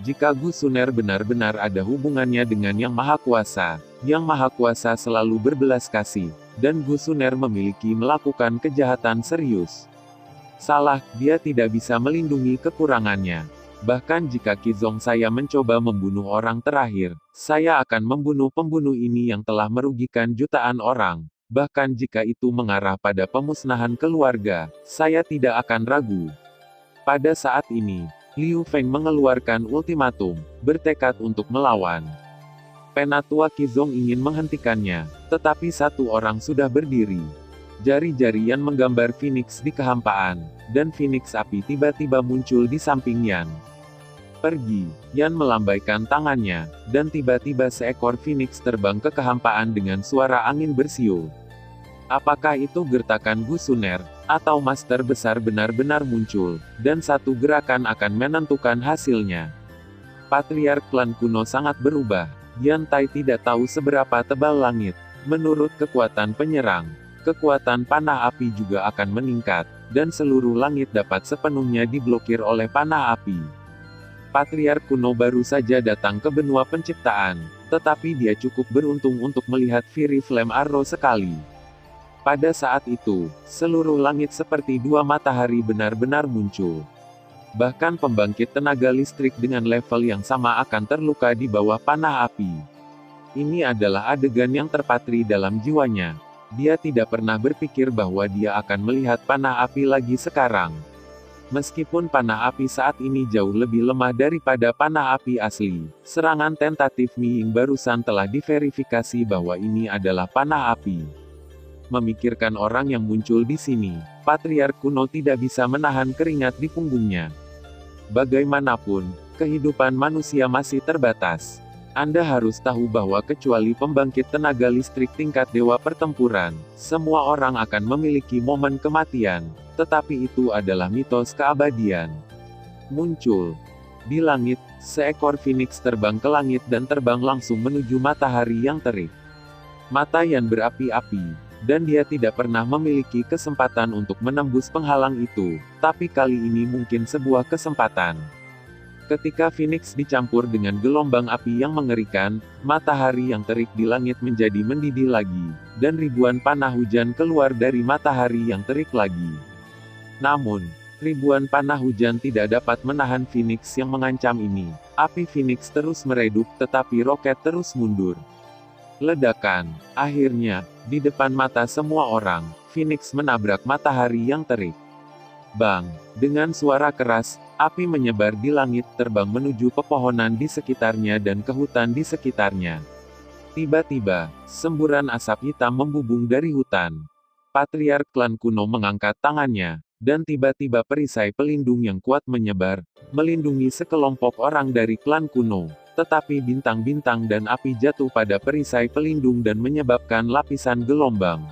Jika Gu Suner benar-benar ada hubungannya dengan Yang Maha Kuasa, Yang Maha Kuasa selalu berbelas kasih, dan Gu Suner memiliki melakukan kejahatan serius. Salah, dia tidak bisa melindungi kekurangannya. Bahkan jika Qizong saya mencoba membunuh orang terakhir, saya akan membunuh pembunuh ini yang telah merugikan jutaan orang. Bahkan jika itu mengarah pada pemusnahan keluarga, saya tidak akan ragu. Pada saat ini, Liu Feng mengeluarkan ultimatum, bertekad untuk melawan. Penatua Qizong ingin menghentikannya, tetapi satu orang sudah berdiri. Jari-jari Yan menggambar Phoenix di kehampaan, dan Phoenix api tiba-tiba muncul di samping Yan. Pergi, Yan melambaikan tangannya, dan tiba-tiba seekor Phoenix terbang ke kehampaan dengan suara angin bersiul. Apakah itu gertakan Gu Suner, atau Master Besar benar-benar muncul, dan satu gerakan akan menentukan hasilnya? Patriark klan kuno sangat berubah. Yan Tai tidak tahu seberapa tebal langit. Menurut kekuatan penyerang, kekuatan panah api juga akan meningkat, dan seluruh langit dapat sepenuhnya diblokir oleh panah api. Patriark kuno baru saja datang ke benua penciptaan, tetapi dia cukup beruntung untuk melihat Fury Flame Arrow sekali. Pada saat itu, seluruh langit seperti dua matahari benar-benar muncul. Bahkan pembangkit tenaga listrik dengan level yang sama akan terluka di bawah panah api. Ini adalah adegan yang terpatri dalam jiwanya. Dia tidak pernah berpikir bahwa dia akan melihat panah api lagi sekarang. Meskipun panah api saat ini jauh lebih lemah daripada panah api asli, serangan tentatif Miying barusan telah diverifikasi bahwa ini adalah panah api. Memikirkan orang yang muncul di sini, Patriark kuno tidak bisa menahan keringat di punggungnya. Bagaimanapun, kehidupan manusia masih terbatas. Anda harus tahu bahwa kecuali pembangkit tenaga listrik tingkat dewa pertempuran, semua orang akan memiliki momen kematian, tetapi itu adalah mitos keabadian. Muncul di langit, seekor Phoenix terbang ke langit dan terbang langsung menuju matahari yang terik. Mata Yan berapi-api, dan dia tidak pernah memiliki kesempatan untuk menembus penghalang itu, tapi kali ini mungkin sebuah kesempatan. Ketika Phoenix dicampur dengan gelombang api yang mengerikan, matahari yang terik di langit menjadi mendidih lagi, dan ribuan panah hujan keluar dari matahari yang terik lagi. Namun, ribuan panah hujan tidak dapat menahan Phoenix yang mengancam ini. Api Phoenix terus meredup tetapi roket terus mundur. Ledakan. Akhirnya, di depan mata semua orang, Phoenix menabrak matahari yang terik. Bang! Dengan suara keras, api menyebar di langit, terbang menuju pepohonan di sekitarnya dan ke hutan di sekitarnya. Tiba-tiba, semburan asap hitam membubung dari hutan. Patriark klan kuno mengangkat tangannya, dan tiba-tiba perisai pelindung yang kuat menyebar, melindungi sekelompok orang dari klan kuno. Tetapi bintang-bintang dan api jatuh pada perisai pelindung dan menyebabkan lapisan gelombang.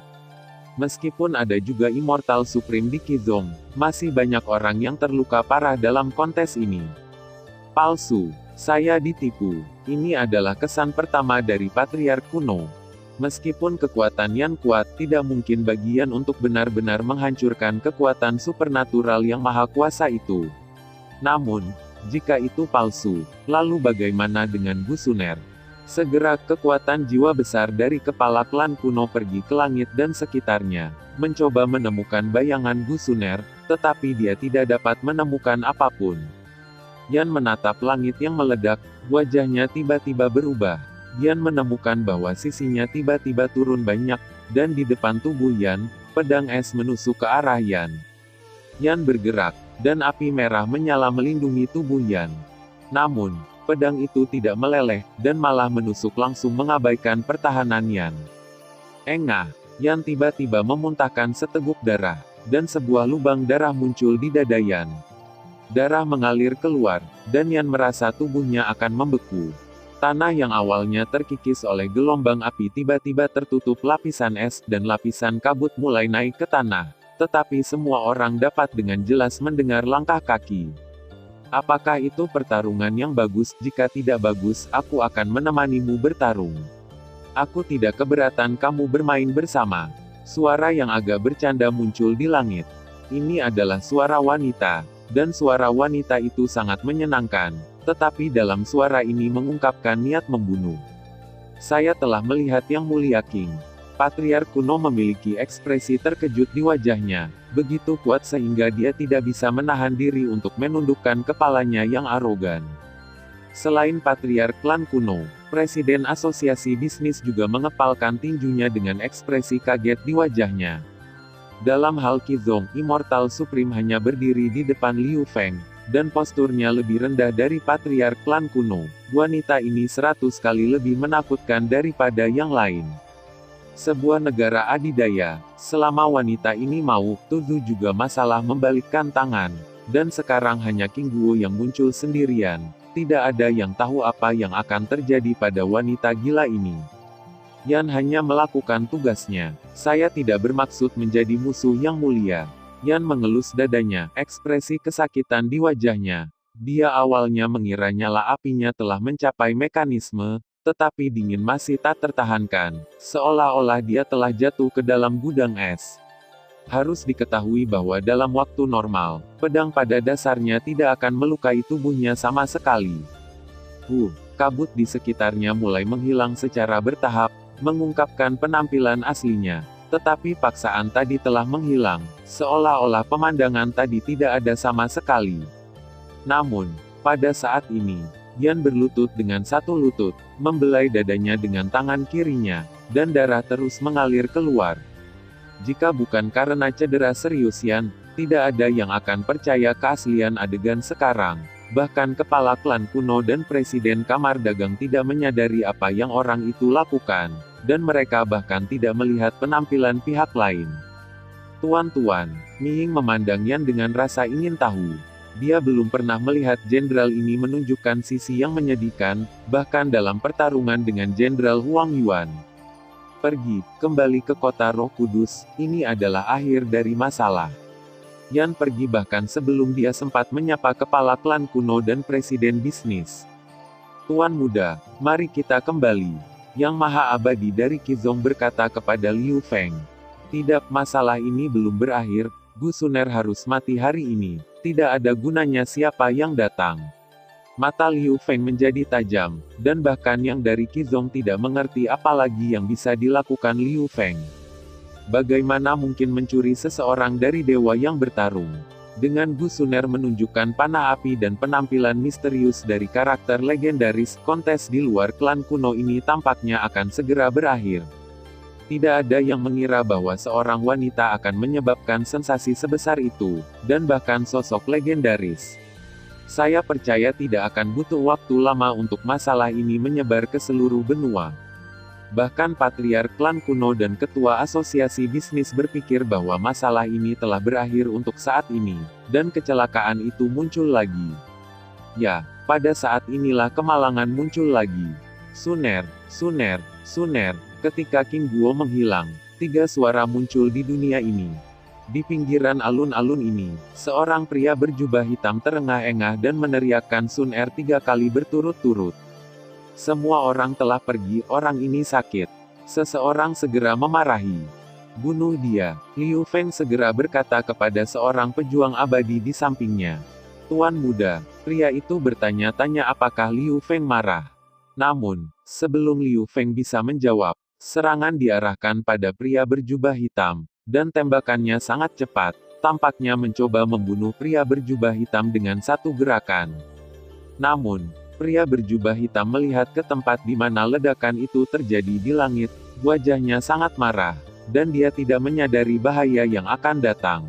Meskipun ada juga Immortal Supreme di Qizong, masih banyak orang yang terluka parah dalam kontes ini. Palsu. Saya ditipu. Ini adalah kesan pertama dari Patriark kuno. Meskipun kekuatan Yan kuat, tidak mungkin bagian untuk benar-benar menghancurkan kekuatan supernatural yang maha kuasa itu. Namun, jika itu palsu, lalu bagaimana dengan Gu Suner? Segera kekuatan jiwa besar dari kepala klan kuno pergi ke langit dan sekitarnya, mencoba menemukan bayangan Gu Suner, tetapi dia tidak dapat menemukan apapun. Yan menatap langit yang meledak, wajahnya tiba-tiba berubah. Yan menemukan bahwa sisinya tiba-tiba turun banyak, dan di depan tubuh Yan, pedang es menusuk ke arah Yan. Yan bergerak, dan api merah menyala melindungi tubuh Yan. Namun, pedang itu tidak meleleh, dan malah menusuk langsung mengabaikan pertahanan Yan. Engah, Yan tiba-tiba memuntahkan seteguk darah, dan sebuah lubang darah muncul di dada Yan. Darah mengalir keluar, dan Yan merasa tubuhnya akan membeku. Tanah yang awalnya terkikis oleh gelombang api tiba-tiba tertutup lapisan es, dan lapisan kabut mulai naik ke tanah. Tetapi semua orang dapat dengan jelas mendengar langkah kaki. Apakah itu pertarungan yang bagus? Jika tidak bagus, aku akan menemanimu bertarung. Aku tidak keberatan kamu bermain bersama. Suara yang agak bercanda muncul di langit. Ini adalah suara wanita, dan suara wanita itu sangat menyenangkan. Tetapi dalam suara ini mengungkapkan niat membunuh. Saya telah melihat Yang Mulia King. Patriark kuno memiliki ekspresi terkejut di wajahnya, begitu kuat sehingga dia tidak bisa menahan diri untuk menundukkan kepalanya yang arogan. Selain Patriark klan kuno, Presiden Asosiasi Bisnis juga mengepalkan tinjunya dengan ekspresi kaget di wajahnya. Dalam hal Qizong, Immortal Supreme hanya berdiri di depan Liu Feng, dan posturnya lebih rendah dari Patriark klan kuno. Wanita ini 100 kali lebih menakutkan daripada yang lain. Sebuah negara adidaya, selama wanita ini mau, tuduh juga masalah membalikkan tangan. Dan sekarang hanya King Guo yang muncul sendirian. Tidak ada yang tahu apa yang akan terjadi pada wanita gila ini. Yan hanya melakukan tugasnya. Saya tidak bermaksud menjadi musuh yang mulia. Yan mengelus dadanya, ekspresi kesakitan di wajahnya. Dia awalnya mengira nyala apinya telah mencapai mekanisme, tetapi dingin masih tak tertahankan, seolah-olah dia telah jatuh ke dalam gudang es. Harus diketahui bahwa dalam waktu normal, pedang pada dasarnya tidak akan melukai tubuhnya sama sekali. Kabut di sekitarnya mulai menghilang secara bertahap, mengungkapkan penampilan aslinya. Tetapi paksaan tadi telah menghilang, seolah-olah pemandangan tadi tidak ada sama sekali. Namun, pada saat ini, Yan berlutut dengan satu lutut, membelai dadanya dengan tangan kirinya, dan darah terus mengalir keluar. Jika bukan karena cedera serius Yan, tidak ada yang akan percaya keaslian adegan sekarang. Bahkan kepala klan kuno dan presiden kamar dagang tidak menyadari apa yang orang itu lakukan, dan mereka bahkan tidak melihat penampilan pihak lain. Tuan-tuan, Miying memandang Yan dengan rasa ingin tahu. Dia belum pernah melihat jenderal ini menunjukkan sisi yang menyedihkan, bahkan dalam pertarungan dengan Jenderal Huang Yuan. Pergi, kembali ke kota Roh Kudus, ini adalah akhir dari masalah. Yan pergi bahkan sebelum dia sempat menyapa kepala klan kuno dan presiden bisnis. Tuan muda, mari kita kembali. Yang Maha Abadi dari Qizong berkata kepada Liu Feng. Tidak, masalah ini belum berakhir, Gu Suner harus mati hari ini. Tidak ada gunanya siapa yang datang. Mata Liu Feng menjadi tajam, dan bahkan yang dari Qizong tidak mengerti apa lagi yang bisa dilakukan Liu Feng. Bagaimana mungkin mencuri seseorang dari dewa yang bertarung? Dengan Gu Suner menunjukkan panah api dan penampilan misterius dari karakter legendaris, kontes di luar klan kuno ini tampaknya akan segera berakhir. Tidak ada yang mengira bahwa seorang wanita akan menyebabkan sensasi sebesar itu, dan bahkan sosok legendaris. Saya percaya tidak akan butuh waktu lama untuk masalah ini menyebar ke seluruh benua. Bahkan Patriark klan kuno dan Ketua Asosiasi Bisnis berpikir bahwa masalah ini telah berakhir untuk saat ini, dan kecelakaan itu muncul lagi. Ya, pada saat inilah kemalangan muncul lagi. Suner, Suner, Suner. Ketika King Guo menghilang, 3 suara muncul di dunia ini. Di pinggiran alun-alun ini, seorang pria berjubah hitam terengah-engah dan meneriakkan Suner 3 kali berturut-turut. Semua orang telah pergi, orang ini sakit. Seseorang segera memarahi. Bunuh dia. Liu Feng segera berkata kepada seorang pejuang abadi di sampingnya. Tuan muda, pria itu bertanya-tanya apakah Liu Feng marah. Namun, sebelum Liu Feng bisa menjawab, serangan diarahkan pada pria berjubah hitam, dan tembakannya sangat cepat, tampaknya mencoba membunuh pria berjubah hitam dengan satu gerakan. Namun, Pria berjubah hitam melihat ke tempat di mana ledakan itu terjadi di langit. Wajahnya sangat marah, dan dia tidak menyadari bahaya yang akan datang.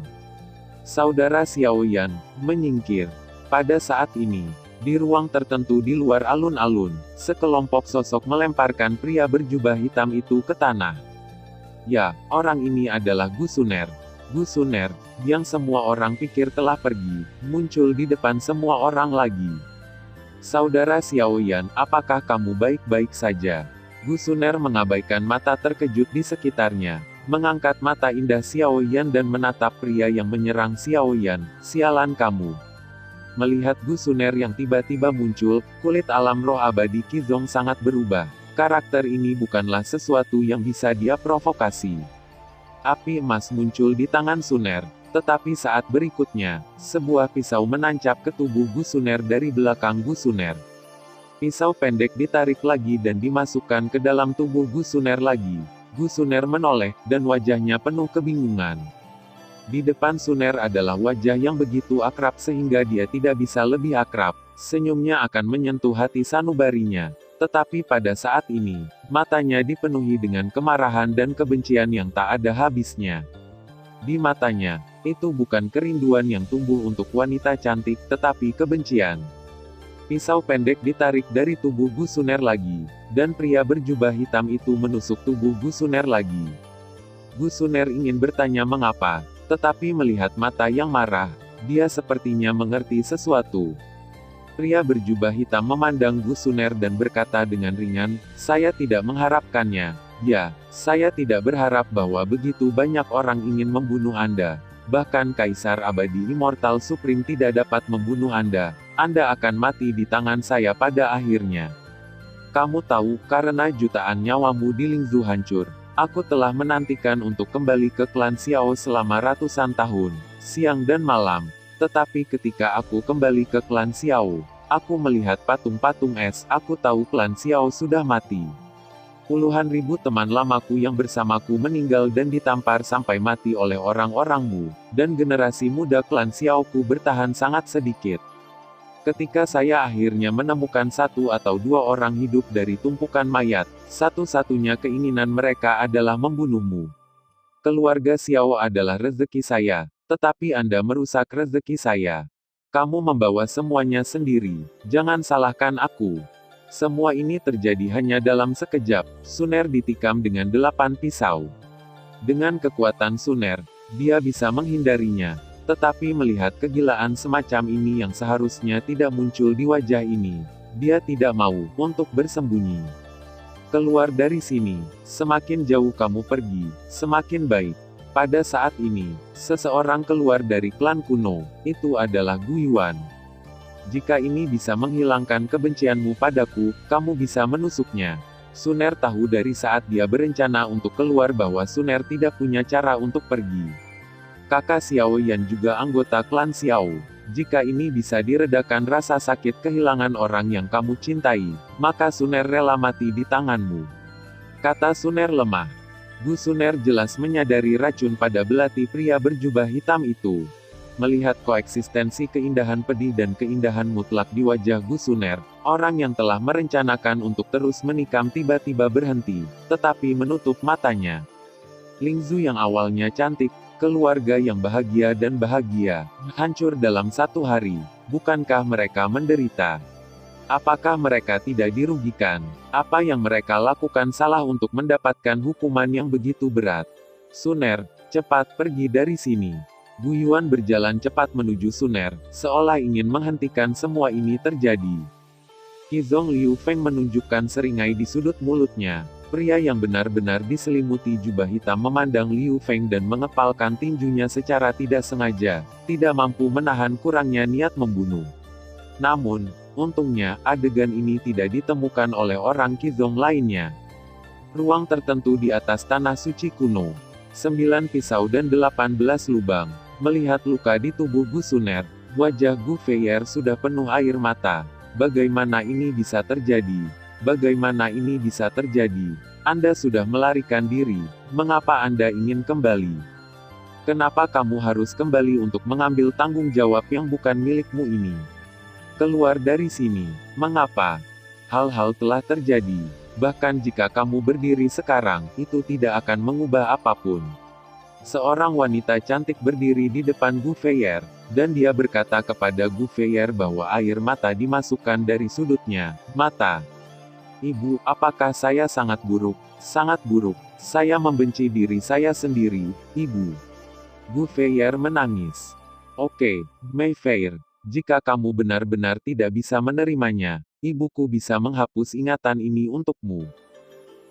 Saudara Xiao Yan menyingkir. Pada saat ini, di ruang tertentu di luar alun-alun, sekelompok sosok melemparkan pria berjubah hitam itu ke tanah. Ya, orang ini adalah Gu Suner. Gu Suner, yang semua orang pikir telah pergi, muncul di depan semua orang lagi. Saudara Xiao Yan, apakah kamu baik-baik saja? Gu Suner mengabaikan mata terkejut di sekitarnya, mengangkat mata indah Xiao Yan dan menatap pria yang menyerang Xiao Yan. Sialan kamu. Melihat Gu Suner yang tiba-tiba muncul, kulit alam roh abadi Qizong sangat berubah. Karakter ini bukanlah sesuatu yang bisa dia provokasi. Api emas muncul di tangan Suner, tetapi saat berikutnya, sebuah pisau menancap ke tubuh Gu Suner dari belakang Gu Suner. Pisau pendek ditarik lagi dan dimasukkan ke dalam tubuh Gu Suner lagi. Gu Suner menoleh, dan wajahnya penuh kebingungan. Di depan Suner adalah wajah yang begitu akrab sehingga dia tidak bisa lebih akrab. Senyumnya akan menyentuh hati sanubarinya. Tetapi pada saat ini, matanya dipenuhi dengan kemarahan dan kebencian yang tak ada habisnya. Di matanya, itu bukan kerinduan yang tumbuh untuk wanita cantik, tetapi kebencian. Pisau pendek ditarik dari tubuh Gu Suner lagi, dan pria berjubah hitam itu menusuk tubuh Gu Suner lagi. Gu Suner ingin bertanya mengapa, tetapi melihat mata yang marah, dia sepertinya mengerti sesuatu. Pria berjubah hitam memandang Gu Suner dan berkata dengan ringan, "Saya tidak mengharapkannya. Ya, saya tidak berharap bahwa begitu banyak orang ingin membunuh Anda. Bahkan Kaisar Abadi Immortal Supreme tidak dapat membunuh Anda. Anda akan mati di tangan saya pada akhirnya. Kamu tahu, karena jutaan nyawamu di Lingzhu hancur. Aku telah menantikan untuk kembali ke klan Xiao selama ratusan tahun, siang dan malam. Tetapi ketika aku kembali ke klan Xiao, aku melihat patung-patung es. Aku tahu klan Xiao sudah mati. Puluhan ribu teman lamaku yang bersamaku meninggal dan ditampar sampai mati oleh orang-orangmu, dan generasi muda klan Xiaoku bertahan sangat sedikit. Ketika saya akhirnya menemukan satu atau dua orang hidup dari tumpukan mayat, satu-satunya keinginan mereka adalah membunuhmu. Keluarga Xiao adalah rezeki saya, tetapi Anda merusak rezeki saya. Kamu membawa semuanya sendiri, jangan salahkan aku. Semua ini terjadi hanya dalam sekejap. Suner ditikam dengan 8 pisau. Dengan kekuatan Suner, dia bisa menghindarinya. Tetapi melihat kegilaan semacam ini yang seharusnya tidak muncul di wajah ini, dia tidak mau untuk bersembunyi. Keluar dari sini, semakin jauh kamu pergi, semakin baik. Pada saat ini, seseorang keluar dari klan kuno, itu adalah Gu Yuan. Jika ini bisa menghilangkan kebencianmu padaku, kamu bisa menusuknya. Suner tahu dari saat dia berencana untuk keluar bahwa Suner tidak punya cara untuk pergi. Kakak Xiao Yan juga anggota klan Xiao. Jika ini bisa diredakan rasa sakit kehilangan orang yang kamu cintai, maka Suner rela mati di tanganmu. Kata Suner lemah. Gu Suner jelas menyadari racun pada belati pria berjubah hitam itu. Melihat koeksistensi keindahan pedih dan keindahan mutlak di wajah Gu Suner, orang yang telah merencanakan untuk terus menikam tiba-tiba berhenti, tetapi menutup matanya. Lingzhu yang awalnya cantik, keluarga yang bahagia dan bahagia, hancur dalam satu hari. Bukankah mereka menderita? Apakah mereka tidak dirugikan? Apa yang mereka lakukan salah untuk mendapatkan hukuman yang begitu berat? Suner, cepat pergi dari sini. Gu Yuan berjalan cepat menuju Suner, seolah ingin menghentikan semua ini terjadi. Qizong Liu Feng menunjukkan seringai di sudut mulutnya. Pria yang benar-benar diselimuti jubah hitam memandang Liu Feng dan mengepalkan tinjunya secara tidak sengaja, tidak mampu menahan kurangnya niat membunuh. Namun, untungnya, adegan ini tidak ditemukan oleh orang Qizong lainnya. Ruang tertentu di atas tanah suci kuno. 9 pisau dan 18 lubang. Melihat luka di tubuh Gu Suner, wajah Gu Feier sudah penuh air mata. Bagaimana ini bisa terjadi? Bagaimana ini bisa terjadi? Anda sudah melarikan diri. Mengapa Anda ingin kembali? Kenapa kamu harus kembali untuk mengambil tanggung jawab yang bukan milikmu ini? Keluar dari sini. Mengapa? Hal-hal telah terjadi. Bahkan jika kamu berdiri sekarang, itu tidak akan mengubah apapun. Seorang wanita cantik berdiri di depan Gouveia, dan dia berkata kepada Gouveia bahwa air mata dimasukkan dari sudutnya mata. Ibu, apakah saya sangat buruk? Sangat buruk. Saya membenci diri saya sendiri, Ibu. Gouveia menangis. Oke, Mayfair. Jika kamu benar-benar tidak bisa menerimanya, ibuku bisa menghapus ingatan ini untukmu.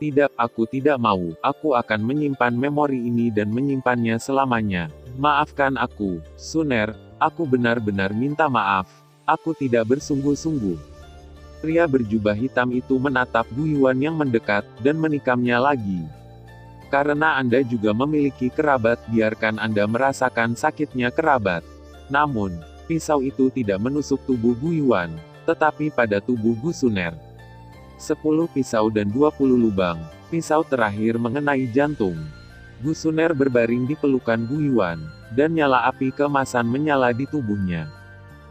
Tidak, aku tidak mau. Aku akan menyimpan memori ini dan menyimpannya selamanya. Maafkan aku, Suner. Aku benar-benar minta maaf. Aku tidak bersungguh-sungguh. Pria berjubah hitam itu menatap Gu Yuan yang mendekat, dan menikamnya lagi. Karena Anda juga memiliki kerabat, biarkan Anda merasakan sakitnya kerabat. Namun, pisau itu tidak menusuk tubuh Gu Yuan, tetapi pada tubuh Gu Suner. 10 pisau dan 20 lubang. Pisau terakhir mengenai jantung. Gu Suner berbaring di pelukan Gu Yuan, dan nyala api keemasan menyala di tubuhnya.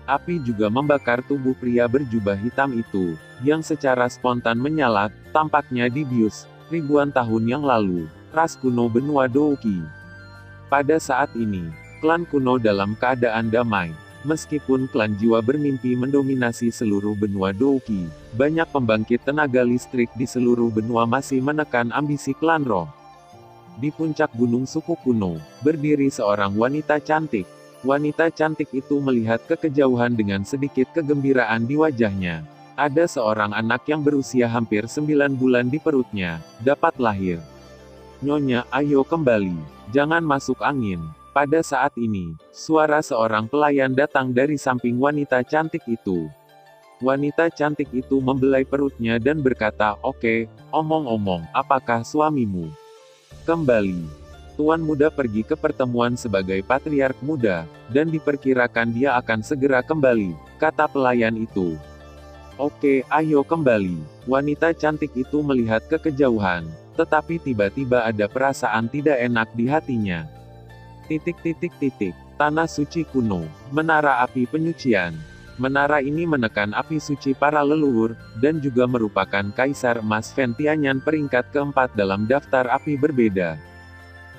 Api juga membakar tubuh pria berjubah hitam itu, yang secara spontan menyala, tampaknya dibius, ribuan tahun yang lalu, ras kuno benua Douqi. Pada saat ini, klan kuno dalam keadaan damai. Meskipun klan jiwa bermimpi mendominasi seluruh benua Douqi, banyak pembangkit tenaga listrik di seluruh benua masih menekan ambisi klan roh. Di puncak gunung suku kuno, berdiri seorang wanita cantik. Wanita cantik itu melihat ke kejauhan dengan sedikit kegembiraan di wajahnya. Ada seorang anak yang berusia hampir 9 bulan di perutnya, dapat lahir. Nyonya, ayo kembali. Jangan masuk angin. Pada saat ini, suara seorang pelayan datang dari samping wanita cantik itu. Wanita cantik itu membelai perutnya dan berkata, "Oke, omong-omong, apakah suamimu kembali?" Tuan muda pergi ke pertemuan sebagai patriark muda, dan diperkirakan dia akan segera kembali, kata pelayan itu. "Oke, ayo kembali." Wanita cantik itu melihat ke kejauhan, tetapi tiba-tiba ada perasaan tidak enak di hatinya. Tanah suci kuno, menara api penyucian. Menara ini menekan api suci para leluhur, dan juga merupakan Kaisar Emas Ventianyan peringkat keempat dalam daftar api berbeda.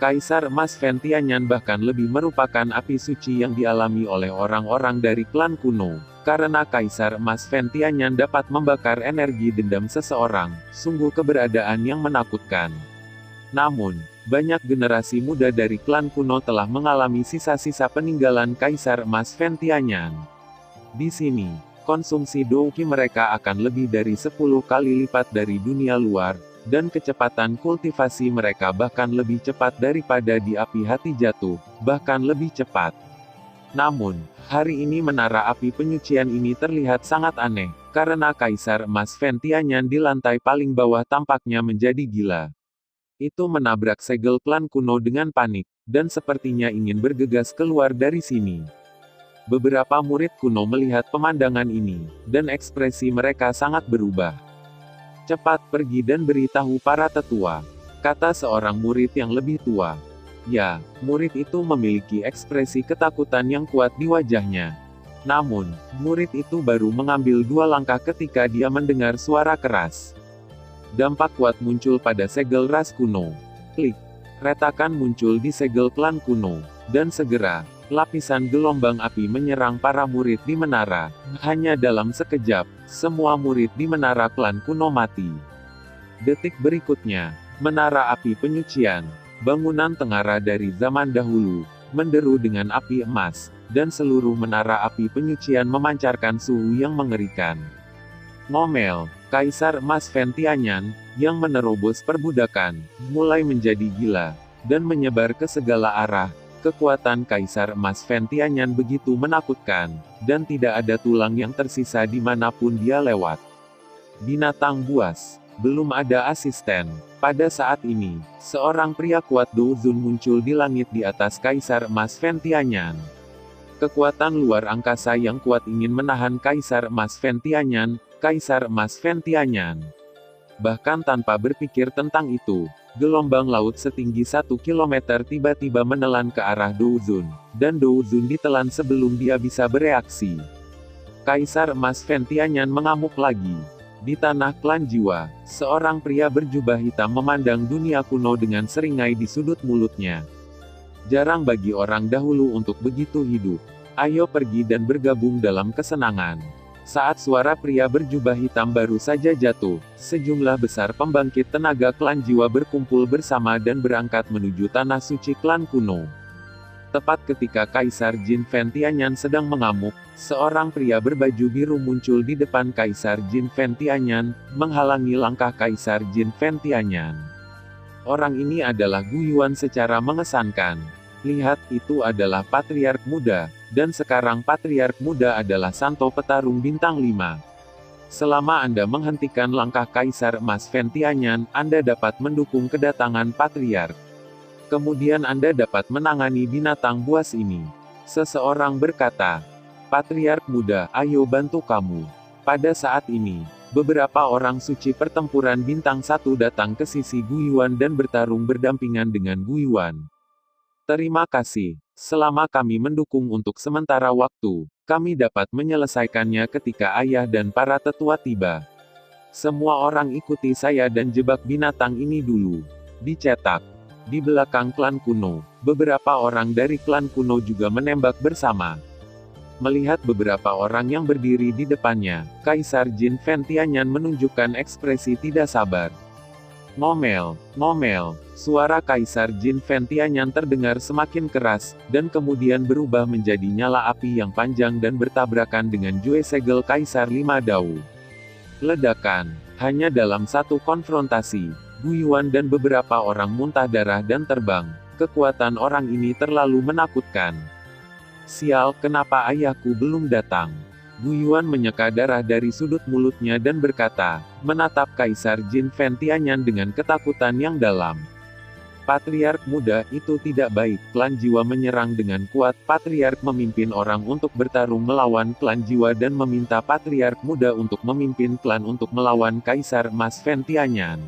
Kaisar Emas Ventianyan bahkan lebih merupakan api suci yang dialami oleh orang-orang dari klan kuno, karena Kaisar Emas Ventianyan dapat membakar energi dendam seseorang, sungguh keberadaan yang menakutkan. Namun, banyak generasi muda dari klan kuno telah mengalami sisa-sisa peninggalan Kaisar Emas Ventianyan. Di sini, konsumsi Douqi mereka akan lebih dari 10 kali lipat dari dunia luar, dan kecepatan kultivasi mereka bahkan lebih cepat daripada di api hati jatuh, bahkan lebih cepat. Namun, hari ini menara api penyucian ini terlihat sangat aneh, karena Kaisar Emas Ventianyan di lantai paling bawah tampaknya menjadi gila. Itu menabrak segel klan kuno dengan panik, dan sepertinya ingin bergegas keluar dari sini. Beberapa murid kuno melihat pemandangan ini, dan ekspresi mereka sangat berubah. "Cepat pergi dan beritahu para tetua," kata seorang murid yang lebih tua. Ya, murid itu memiliki ekspresi ketakutan yang kuat di wajahnya. Namun, murid itu baru mengambil 2 langkah ketika dia mendengar suara keras. Dampak kuat muncul pada segel ras kuno. Klik. Retakan muncul di segel klan kuno. Dan segera, lapisan gelombang api menyerang para murid di menara. Hanya dalam sekejap, semua murid di menara klan kuno mati. Detik berikutnya, menara api penyucian, bangunan tengara dari zaman dahulu, menderu dengan api emas, dan seluruh menara api penyucian memancarkan suhu yang mengerikan. Ngomel, Kaisar Emas Ventianyan, yang menerobos perbudakan, mulai menjadi gila, dan menyebar ke segala arah. Kekuatan Kaisar Emas Ventianyan begitu menakutkan, dan tidak ada tulang yang tersisa dimanapun dia lewat. Binatang buas. Belum ada asisten. Pada saat ini, seorang pria kuat Douzun muncul di langit di atas Kaisar Emas Ventianyan. Kekuatan luar angkasa yang kuat ingin menahan Kaisar Emas Ventianyan, Kaisar Emas Ventianyan. Bahkan tanpa berpikir tentang itu, gelombang laut setinggi 1 kilometer tiba-tiba menelan ke arah Douzun, dan Douzun ditelan sebelum dia bisa bereaksi. Kaisar Emas Fen Tianyan mengamuk lagi. Di tanah klan jiwa, seorang pria berjubah hitam memandang dunia kuno dengan seringai di sudut mulutnya. Jarang bagi orang dahulu untuk begitu hidup. Ayo pergi dan bergabung dalam kesenangan. Saat suara pria berjubah hitam baru saja jatuh, sejumlah besar pembangkit tenaga klan jiwa berkumpul bersama dan berangkat menuju tanah suci klan kuno. Tepat ketika Kaisar Jin Fen Tianyan sedang mengamuk, seorang pria berbaju biru muncul di depan Kaisar Jin Fen Tianyan, menghalangi langkah Kaisar Jin Fen Tianyan. Orang ini adalah Gu Yuan secara mengesankan. Lihat, itu adalah Patriark Muda, dan sekarang Patriark Muda adalah Santo Petarung Bintang 5. Selama Anda menghentikan langkah Kaisar Emas Fen Tianyan, Anda dapat mendukung kedatangan Patriark. Kemudian Anda dapat menangani binatang buas ini. Seseorang berkata, Patriark Muda, ayo bantu kamu. Pada saat ini, beberapa orang suci pertempuran bintang 1 datang ke sisi Gu Yuan dan bertarung berdampingan dengan Gu Yuan. Terima kasih. Selama kami mendukung untuk sementara waktu, kami dapat menyelesaikannya ketika ayah dan para tetua tiba. Semua orang ikuti saya dan jebak binatang ini dulu. Dicetak. Di belakang klan kuno, beberapa orang dari klan kuno juga menembak bersama. Melihat beberapa orang yang berdiri di depannya, Kaisar Jin Fen Tianyan menunjukkan ekspresi tidak sabar. Ngomel, ngomel, suara Kaisar Jin Fen Tianyan terdengar semakin keras, dan kemudian berubah menjadi nyala api yang panjang dan bertabrakan dengan Jue Segel Kaisar 5 Dao. Ledakan, hanya dalam satu konfrontasi, Gu Yuan dan beberapa orang muntah darah dan terbang. Kekuatan orang ini terlalu menakutkan. Sial, kenapa ayahku belum datang? Gu Yuan menyeka darah dari sudut mulutnya dan berkata, menatap Kaisar Jin Fen Tianyan dengan ketakutan yang dalam. Patriark Muda, itu tidak baik. Klan jiwa menyerang dengan kuat. Patriark memimpin orang untuk bertarung melawan klan jiwa dan meminta Patriark Muda untuk memimpin klan untuk melawan Kaisar Emas Fen Tianyan.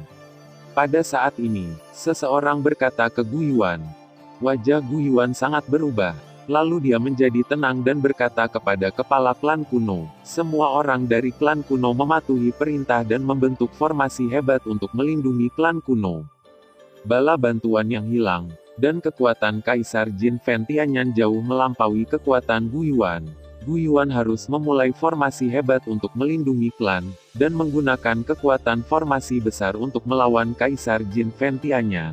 Pada saat ini, seseorang berkata ke Gu Yuan. Wajah Gu Yuan sangat berubah. Lalu dia menjadi tenang dan berkata kepada kepala klan kuno, semua orang dari klan kuno mematuhi perintah dan membentuk formasi hebat untuk melindungi klan kuno. Bala bantuan yang hilang, dan kekuatan Kaisar Jin Fen Tianyan jauh melampaui kekuatan Gu Yuan. Gu Yuan harus memulai formasi hebat untuk melindungi klan, dan menggunakan kekuatan formasi besar untuk melawan Kaisar Jin Fen Tianyan.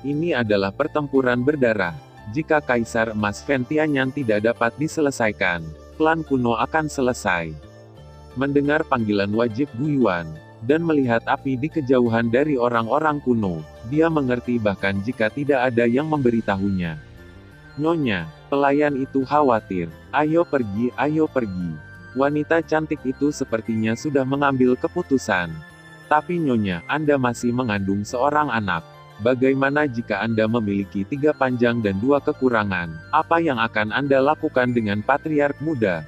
Ini adalah pertempuran berdarah. Jika Kaisar Emas Fen Tianyan tidak dapat diselesaikan, klan kuno akan selesai. Mendengar panggilan wajib Gu Yuan, dan melihat api di kejauhan dari orang-orang kuno, dia mengerti bahkan jika tidak ada yang memberitahunya. Nyonya, pelayan itu khawatir. Ayo pergi, ayo pergi. Wanita cantik itu sepertinya sudah mengambil keputusan. Tapi Nyonya, Anda masih mengandung seorang anak. Bagaimana jika Anda memiliki 3 panjang dan 2 kekurangan? Apa yang akan Anda lakukan dengan Patriark Muda?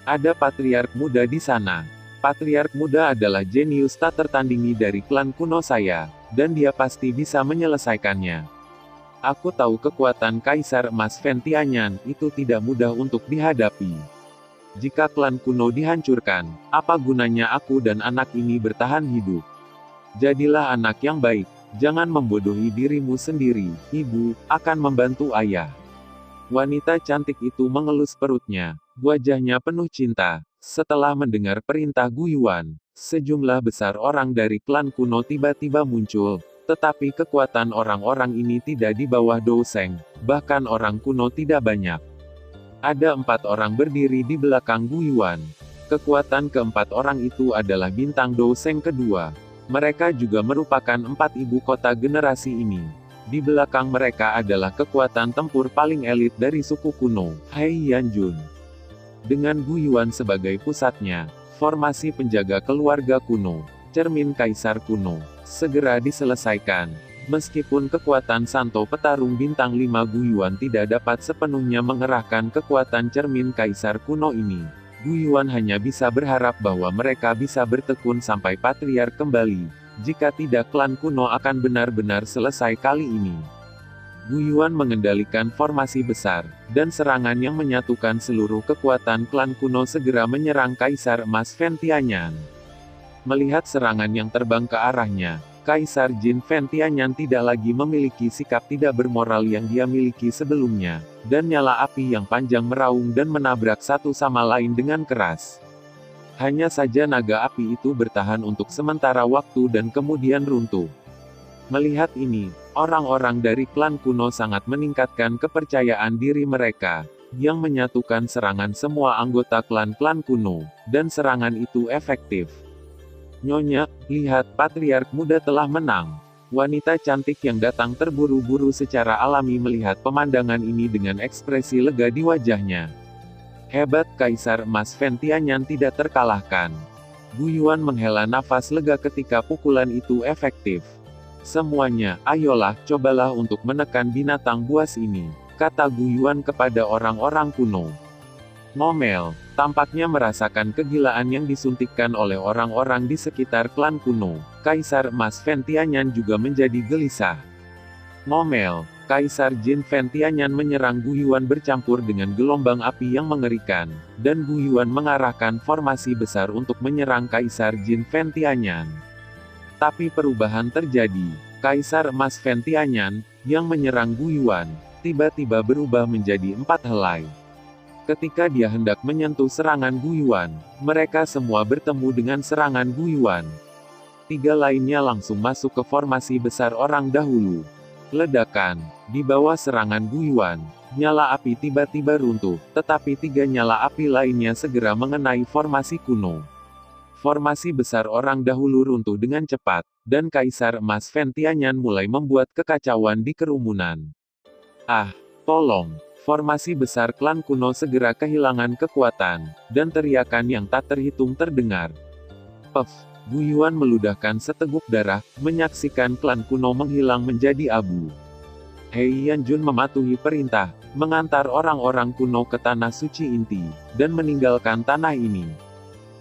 Ada Patriark Muda di sana. Patriark Muda adalah jenius tak tertandingi dari klan kuno saya, dan dia pasti bisa menyelesaikannya. Aku tahu kekuatan Kaisar Emas Fen Tianyan itu tidak mudah untuk dihadapi. Jika klan kuno dihancurkan, apa gunanya aku dan anak ini bertahan hidup? Jadilah anak yang baik. Jangan membodohi dirimu sendiri, ibu, akan membantu ayah. Wanita cantik itu mengelus perutnya, wajahnya penuh cinta. Setelah mendengar perintah Gu Yuan, sejumlah besar orang dari klan kuno tiba-tiba muncul, tetapi kekuatan orang-orang ini tidak di bawah Dou Sheng, bahkan orang kuno tidak banyak. Ada 4 orang berdiri di belakang Gu Yuan. Kekuatan keempat orang itu adalah bintang Dou Sheng kedua. Mereka juga merupakan 4 ibu kota generasi ini. Di belakang mereka adalah kekuatan tempur paling elit dari suku kuno, Hai Yanjun. Dengan Gu Yuan sebagai pusatnya, formasi penjaga keluarga kuno, cermin kaisar kuno, segera diselesaikan. Meskipun kekuatan Santo Petarung Bintang 5 Gu Yuan tidak dapat sepenuhnya mengerahkan kekuatan cermin kaisar kuno ini, Gu Yuan hanya bisa berharap bahwa mereka bisa bertekun sampai Patriark kembali. Jika tidak, klan kuno akan benar-benar selesai kali ini. Gu Yuan mengendalikan formasi besar, dan serangan yang menyatukan seluruh kekuatan klan kuno segera menyerang Kaisar Emas Fen Tianyan. Melihat serangan yang terbang ke arahnya, Kaisar Jin Fen Tianyan tidak lagi memiliki sikap tidak bermoral yang dia miliki sebelumnya, dan nyala api yang panjang meraung dan menabrak satu sama lain dengan keras. Hanya saja naga api itu bertahan untuk sementara waktu dan kemudian runtuh. Melihat ini, orang-orang dari klan kuno sangat meningkatkan kepercayaan diri mereka, yang menyatukan serangan semua anggota klan-klan kuno, dan serangan itu efektif. Nyonya, lihat, patriark muda telah menang. Wanita cantik yang datang terburu-buru secara alami melihat pemandangan ini dengan ekspresi lega di wajahnya. Hebat, Kaisar Emas Fen Tianyan tidak terkalahkan. Gu Yuan menghela nafas lega ketika pukulan itu efektif. Semuanya, ayolah, cobalah untuk menekan binatang buas ini, kata Gu Yuan kepada orang-orang kuno. Ngomel, tampaknya merasakan kegilaan yang disuntikkan oleh orang-orang di sekitar klan kuno. Kaisar Emas Fen Tianyan juga menjadi gelisah. Ngomel, Kaisar Jin Fen Tianyan menyerang Gu Yuan bercampur dengan gelombang api yang mengerikan, dan Gu Yuan mengarahkan formasi besar untuk menyerang Kaisar Jin Fen Tianyan. Tapi perubahan terjadi. Kaisar Emas Fen Tianyan, yang menyerang Gu Yuan, tiba-tiba berubah menjadi 4 helai. Ketika dia hendak menyentuh serangan Gu Yuan, mereka semua bertemu dengan serangan Gu Yuan. 3 lainnya langsung masuk ke formasi besar orang dahulu. Ledakan. Di bawah serangan Gu Yuan, nyala api tiba-tiba runtuh, tetapi 3 nyala api lainnya segera mengenai formasi kuno. Formasi besar orang dahulu runtuh dengan cepat, dan Kaisar Emas Fen Tianyan mulai membuat kekacauan di kerumunan. Ah, tolong! Formasi besar klan kuno segera kehilangan kekuatan, dan teriakan yang tak terhitung terdengar. Puff! Gu Yuan meludahkan seteguk darah, menyaksikan klan kuno menghilang menjadi abu. Hei Yanjun mematuhi perintah, mengantar orang-orang kuno ke tanah suci inti, dan meninggalkan tanah ini.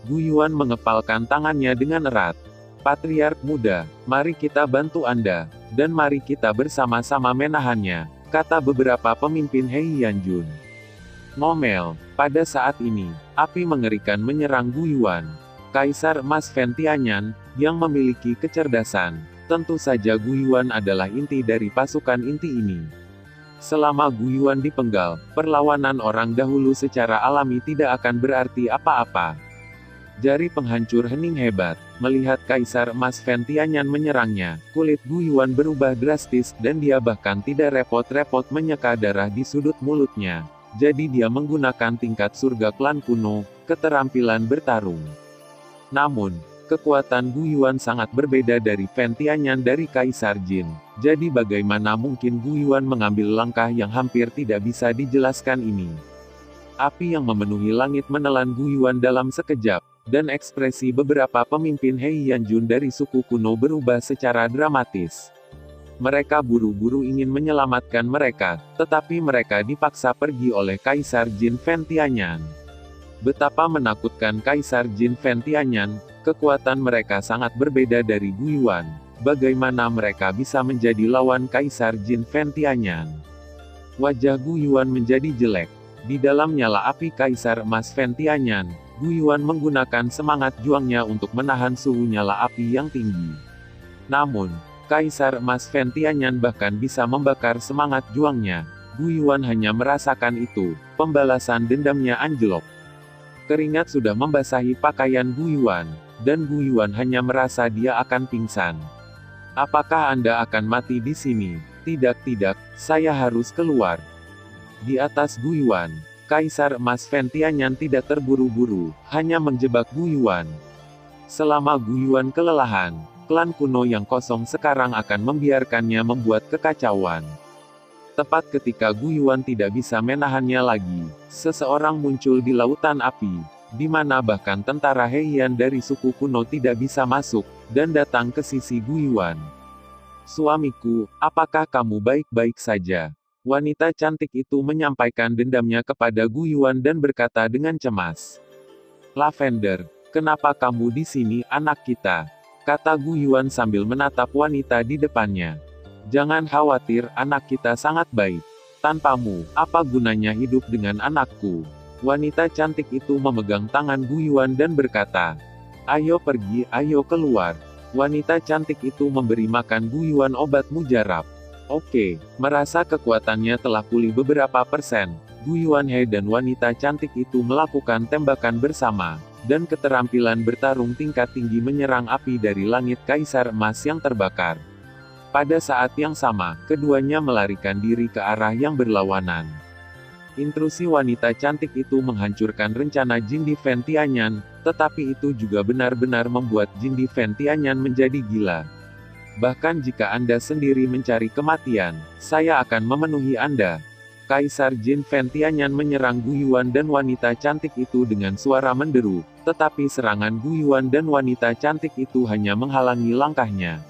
Gu Yuan mengepalkan tangannya dengan erat. Patriark muda, mari kita bantu Anda, dan mari kita bersama-sama menahannya, kata beberapa pemimpin Hei Yanjun. Ngomel, pada saat ini, api mengerikan menyerang Gu Yuan. Kaisar Emas Fen Tianyan, yang memiliki kecerdasan, tentu saja Gu Yuan adalah inti dari pasukan inti ini. Selama Gu Yuan dipenggal, perlawanan orang dahulu secara alami tidak akan berarti apa-apa. Jari penghancur hening hebat. Melihat Kaisar Emas Fen Tianyan menyerangnya, kulit Gu Yuan berubah drastis, dan dia bahkan tidak repot-repot menyeka darah di sudut mulutnya. Jadi dia menggunakan tingkat surga klan kuno, keterampilan bertarung. Namun, kekuatan Gu Yuan sangat berbeda dari Fen Tianyan dari Kaisar Jin. Jadi bagaimana mungkin Gu Yuan mengambil langkah yang hampir tidak bisa dijelaskan ini? Api yang memenuhi langit menelan Gu Yuan dalam sekejap, dan ekspresi beberapa pemimpin Hei Yanjun dari suku kuno berubah secara dramatis. Mereka buru-buru ingin menyelamatkan mereka, tetapi mereka dipaksa pergi oleh Kaisar Jin Fen Tianyan. Betapa menakutkan Kaisar Jin Fen Tianyan, kekuatan mereka sangat berbeda dari Gu Yuan. Bagaimana mereka bisa menjadi lawan Kaisar Jin Fen Tianyan? Wajah Gu Yuan menjadi jelek. Di dalam nyala api Kaisar Emas Fen Tianyan, Gu Yuan menggunakan semangat juangnya untuk menahan suhu nyala api yang tinggi. Namun, Kaisar Emas Fen Tianyan bahkan bisa membakar semangat juangnya. Gu Yuan hanya merasakan itu, pembalasan dendamnya anjlok. Keringat sudah membasahi pakaian Gu Yuan, dan Gu Yuan hanya merasa dia akan pingsan. Apakah Anda akan mati di sini? Tidak, saya harus keluar. Di atas Gu Yuan, Kaisar Emas Fen Tianyan tidak terburu-buru, hanya menjebak Gu Yuan. Selama Gu Yuan kelelahan, klan kuno yang kosong sekarang akan membiarkannya membuat kekacauan. Tepat ketika Gu Yuan tidak bisa menahannya lagi, seseorang muncul di lautan api, di mana bahkan tentara Heian dari suku kuno tidak bisa masuk, dan datang ke sisi Gu Yuan. Suamiku, apakah kamu baik-baik saja? Wanita cantik itu menyampaikan dendamnya kepada Gu Yuan dan berkata dengan cemas. Lavender, kenapa kamu di sini, anak kita? Kata Gu Yuan sambil menatap wanita di depannya. Jangan khawatir, anak kita sangat baik. Tanpamu, apa gunanya hidup dengan anakku? Wanita cantik itu memegang tangan Gu Yuan dan berkata, "Ayo pergi, ayo keluar." Wanita cantik itu memberi makan Gu Yuan obat mujarab. Oke, merasa kekuatannya telah pulih beberapa persen, Gu Yuanhe dan wanita cantik itu melakukan tembakan bersama, dan keterampilan bertarung tingkat tinggi menyerang api dari langit Kaisar Emas yang terbakar. Pada saat yang sama, keduanya melarikan diri ke arah yang berlawanan. Intrusi wanita cantik itu menghancurkan rencana Jin Di Fen Tianyan, tetapi itu juga benar-benar membuat Jin Di Fen Tianyan menjadi gila. Bahkan jika Anda sendiri mencari kematian, saya akan memenuhi Anda. Kaisar Jin Fen Tianyan menyerang Gu Yuan dan wanita cantik itu dengan suara menderu, tetapi serangan Gu Yuan dan wanita cantik itu hanya menghalangi langkahnya.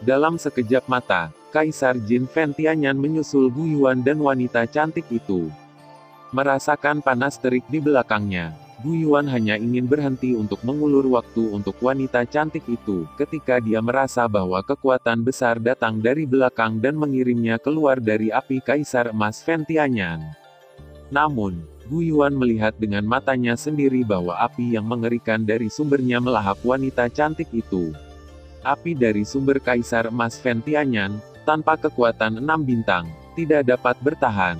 Dalam sekejap mata, Kaisar Jin Fen Tianyan menyusul Gu Yuan dan wanita cantik itu. Merasakan panas terik di belakangnya, Gu Yuan hanya ingin berhenti untuk mengulur waktu untuk wanita cantik itu, ketika dia merasa bahwa kekuatan besar datang dari belakang dan mengirimnya keluar dari api Kaisar Emas Fen Tianyan. Namun, Gu Yuan melihat dengan matanya sendiri bahwa api yang mengerikan dari sumbernya melahap wanita cantik itu. Api dari sumber Kaisar Emas Fen Tianyan, tanpa kekuatan 6 bintang, tidak dapat bertahan.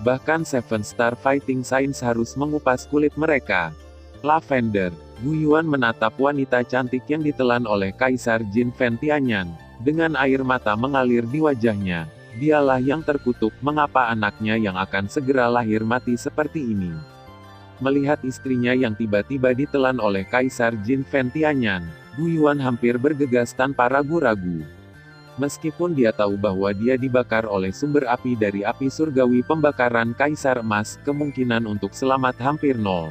Bahkan Seven Star Fighting Science harus mengupas kulit mereka. Lavender, Gu Yuan menatap wanita cantik yang ditelan oleh Kaisar Jin Fen Tianyan. Dengan air mata mengalir di wajahnya. Dialah yang terkutuk, mengapa anaknya yang akan segera lahir mati seperti ini. Melihat istrinya yang tiba-tiba ditelan oleh Kaisar Jin Fen Tianyan, Gu Yuan hampir bergegas tanpa ragu-ragu. Meskipun dia tahu bahwa dia dibakar oleh sumber api dari api surgawi pembakaran Kaisar Emas, kemungkinan untuk selamat hampir nol.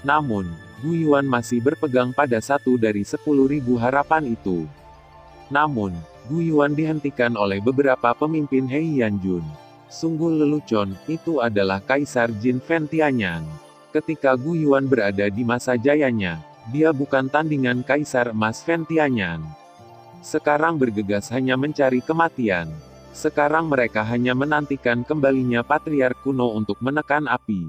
Namun, Gu Yuan masih berpegang pada satu dari 10.000 harapan itu. Namun, Gu Yuan dihentikan oleh beberapa pemimpin Hei Yanjun. Sungguh lelucon, itu adalah Kaisar Jin Fen Tianyan. Ketika Gu Yuan berada di masa jayanya, dia bukan tandingan Kaisar Emas Fen Tianyan. Sekarang bergegas hanya mencari kematian. Sekarang mereka hanya menantikan kembalinya Patriark kuno untuk menekan api.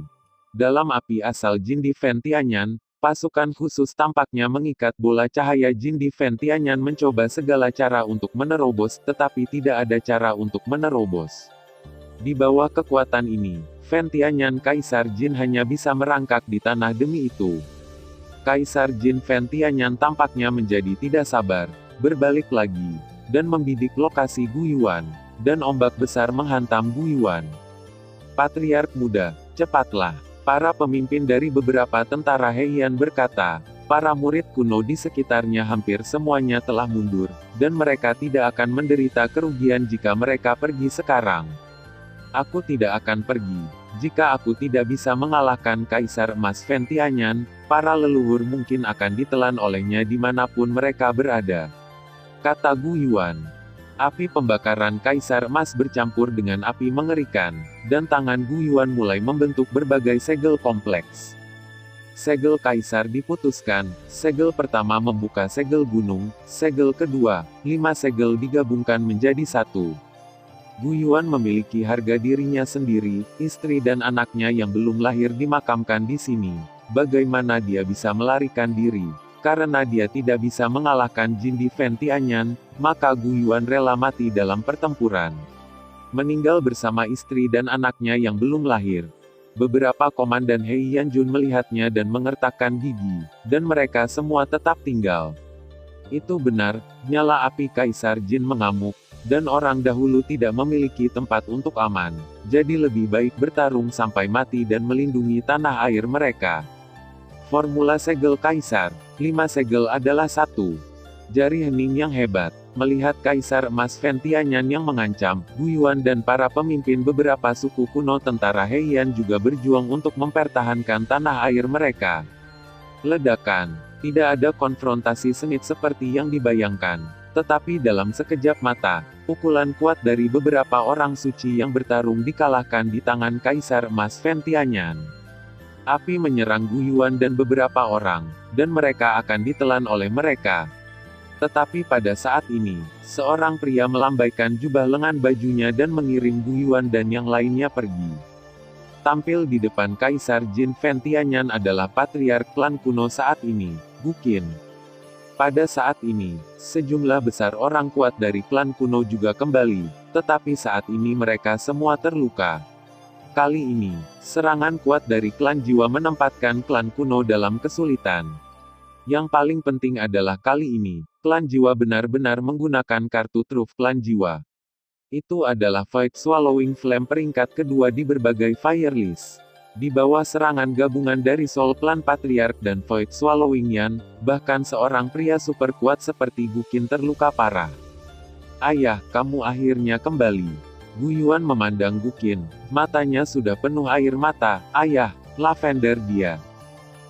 Dalam api asal Jin Di Fen Tianyan, pasukan khusus tampaknya mengikat bola cahaya Jin Di Fen Tianyan mencoba segala cara untuk menerobos, tetapi tidak ada cara untuk menerobos. Di bawah kekuatan ini, Fen Tianyan Kaisar Jin hanya bisa merangkak di tanah demi itu. Kaisar Jin Fen Tianyan tampaknya menjadi tidak sabar, berbalik lagi, dan membidik lokasi Gu Yuan, dan ombak besar menghantam Gu Yuan. Patriark muda, cepatlah. Para pemimpin dari beberapa tentara Heian berkata, para murid kuno di sekitarnya hampir semuanya telah mundur, dan mereka tidak akan menderita kerugian jika mereka pergi sekarang. Aku tidak akan pergi. Jika aku tidak bisa mengalahkan Kaisar Emas Fen Tianyan, para leluhur mungkin akan ditelan olehnya dimanapun mereka berada. Kata Gu Yuan. Api pembakaran Kaisar Emas bercampur dengan api mengerikan, dan tangan Gu Yuan mulai membentuk berbagai segel kompleks. Segel Kaisar diputuskan, segel pertama membuka segel gunung, segel kedua, 5 segel digabungkan menjadi satu. Gu Yuan memiliki harga dirinya sendiri, istri dan anaknya yang belum lahir dimakamkan di sini. Bagaimana dia bisa melarikan diri? Karena dia tidak bisa mengalahkan Jin Di Fen Tianyan, maka Gu Yuan rela mati dalam pertempuran. Meninggal bersama istri dan anaknya yang belum lahir. Beberapa komandan Hei Yanjun melihatnya dan mengertakkan gigi, dan mereka semua tetap tinggal. Itu benar, nyala api Kaisar Jin mengamuk, dan orang dahulu tidak memiliki tempat untuk aman, jadi lebih baik bertarung sampai mati dan melindungi tanah air mereka. Formula segel Kaisar, 5 segel adalah 1. Jari hening yang hebat. Melihat Kaisar Emas Fen Tianyan yang mengancam, Gu Yuan dan para pemimpin beberapa suku kuno tentara Heian juga berjuang untuk mempertahankan tanah air mereka. Ledakan. Tidak ada konfrontasi sengit seperti yang dibayangkan. Tetapi dalam sekejap mata, pukulan kuat dari beberapa orang suci yang bertarung dikalahkan di tangan Kaisar Emas Fen Tianyan. Api menyerang Gu Yuan dan beberapa orang, dan mereka akan ditelan oleh mereka. Tetapi pada saat ini, seorang pria melambaikan jubah lengan bajunya dan mengirim Gu Yuan dan yang lainnya pergi. Tampil di depan Kaisar Jin Fentianyan adalah patriark klan kuno saat ini, Gu Qin. Pada saat ini, sejumlah besar orang kuat dari klan kuno juga kembali, tetapi saat ini mereka semua terluka. Kali ini, serangan kuat dari klan jiwa menempatkan klan kuno dalam kesulitan. Yang paling penting adalah kali ini, klan jiwa benar-benar menggunakan kartu truf klan jiwa. Itu adalah Void Swallowing Flame peringkat kedua di berbagai fire list. Di bawah serangan gabungan dari Soul Clan Patriarch dan Void Swallowing Yan, bahkan seorang pria super kuat seperti Gu Qin terluka parah. Ayah, kamu akhirnya kembali. Gu Yuan memandang Gu Qin, matanya sudah penuh air mata. Ayah, Lavender dia.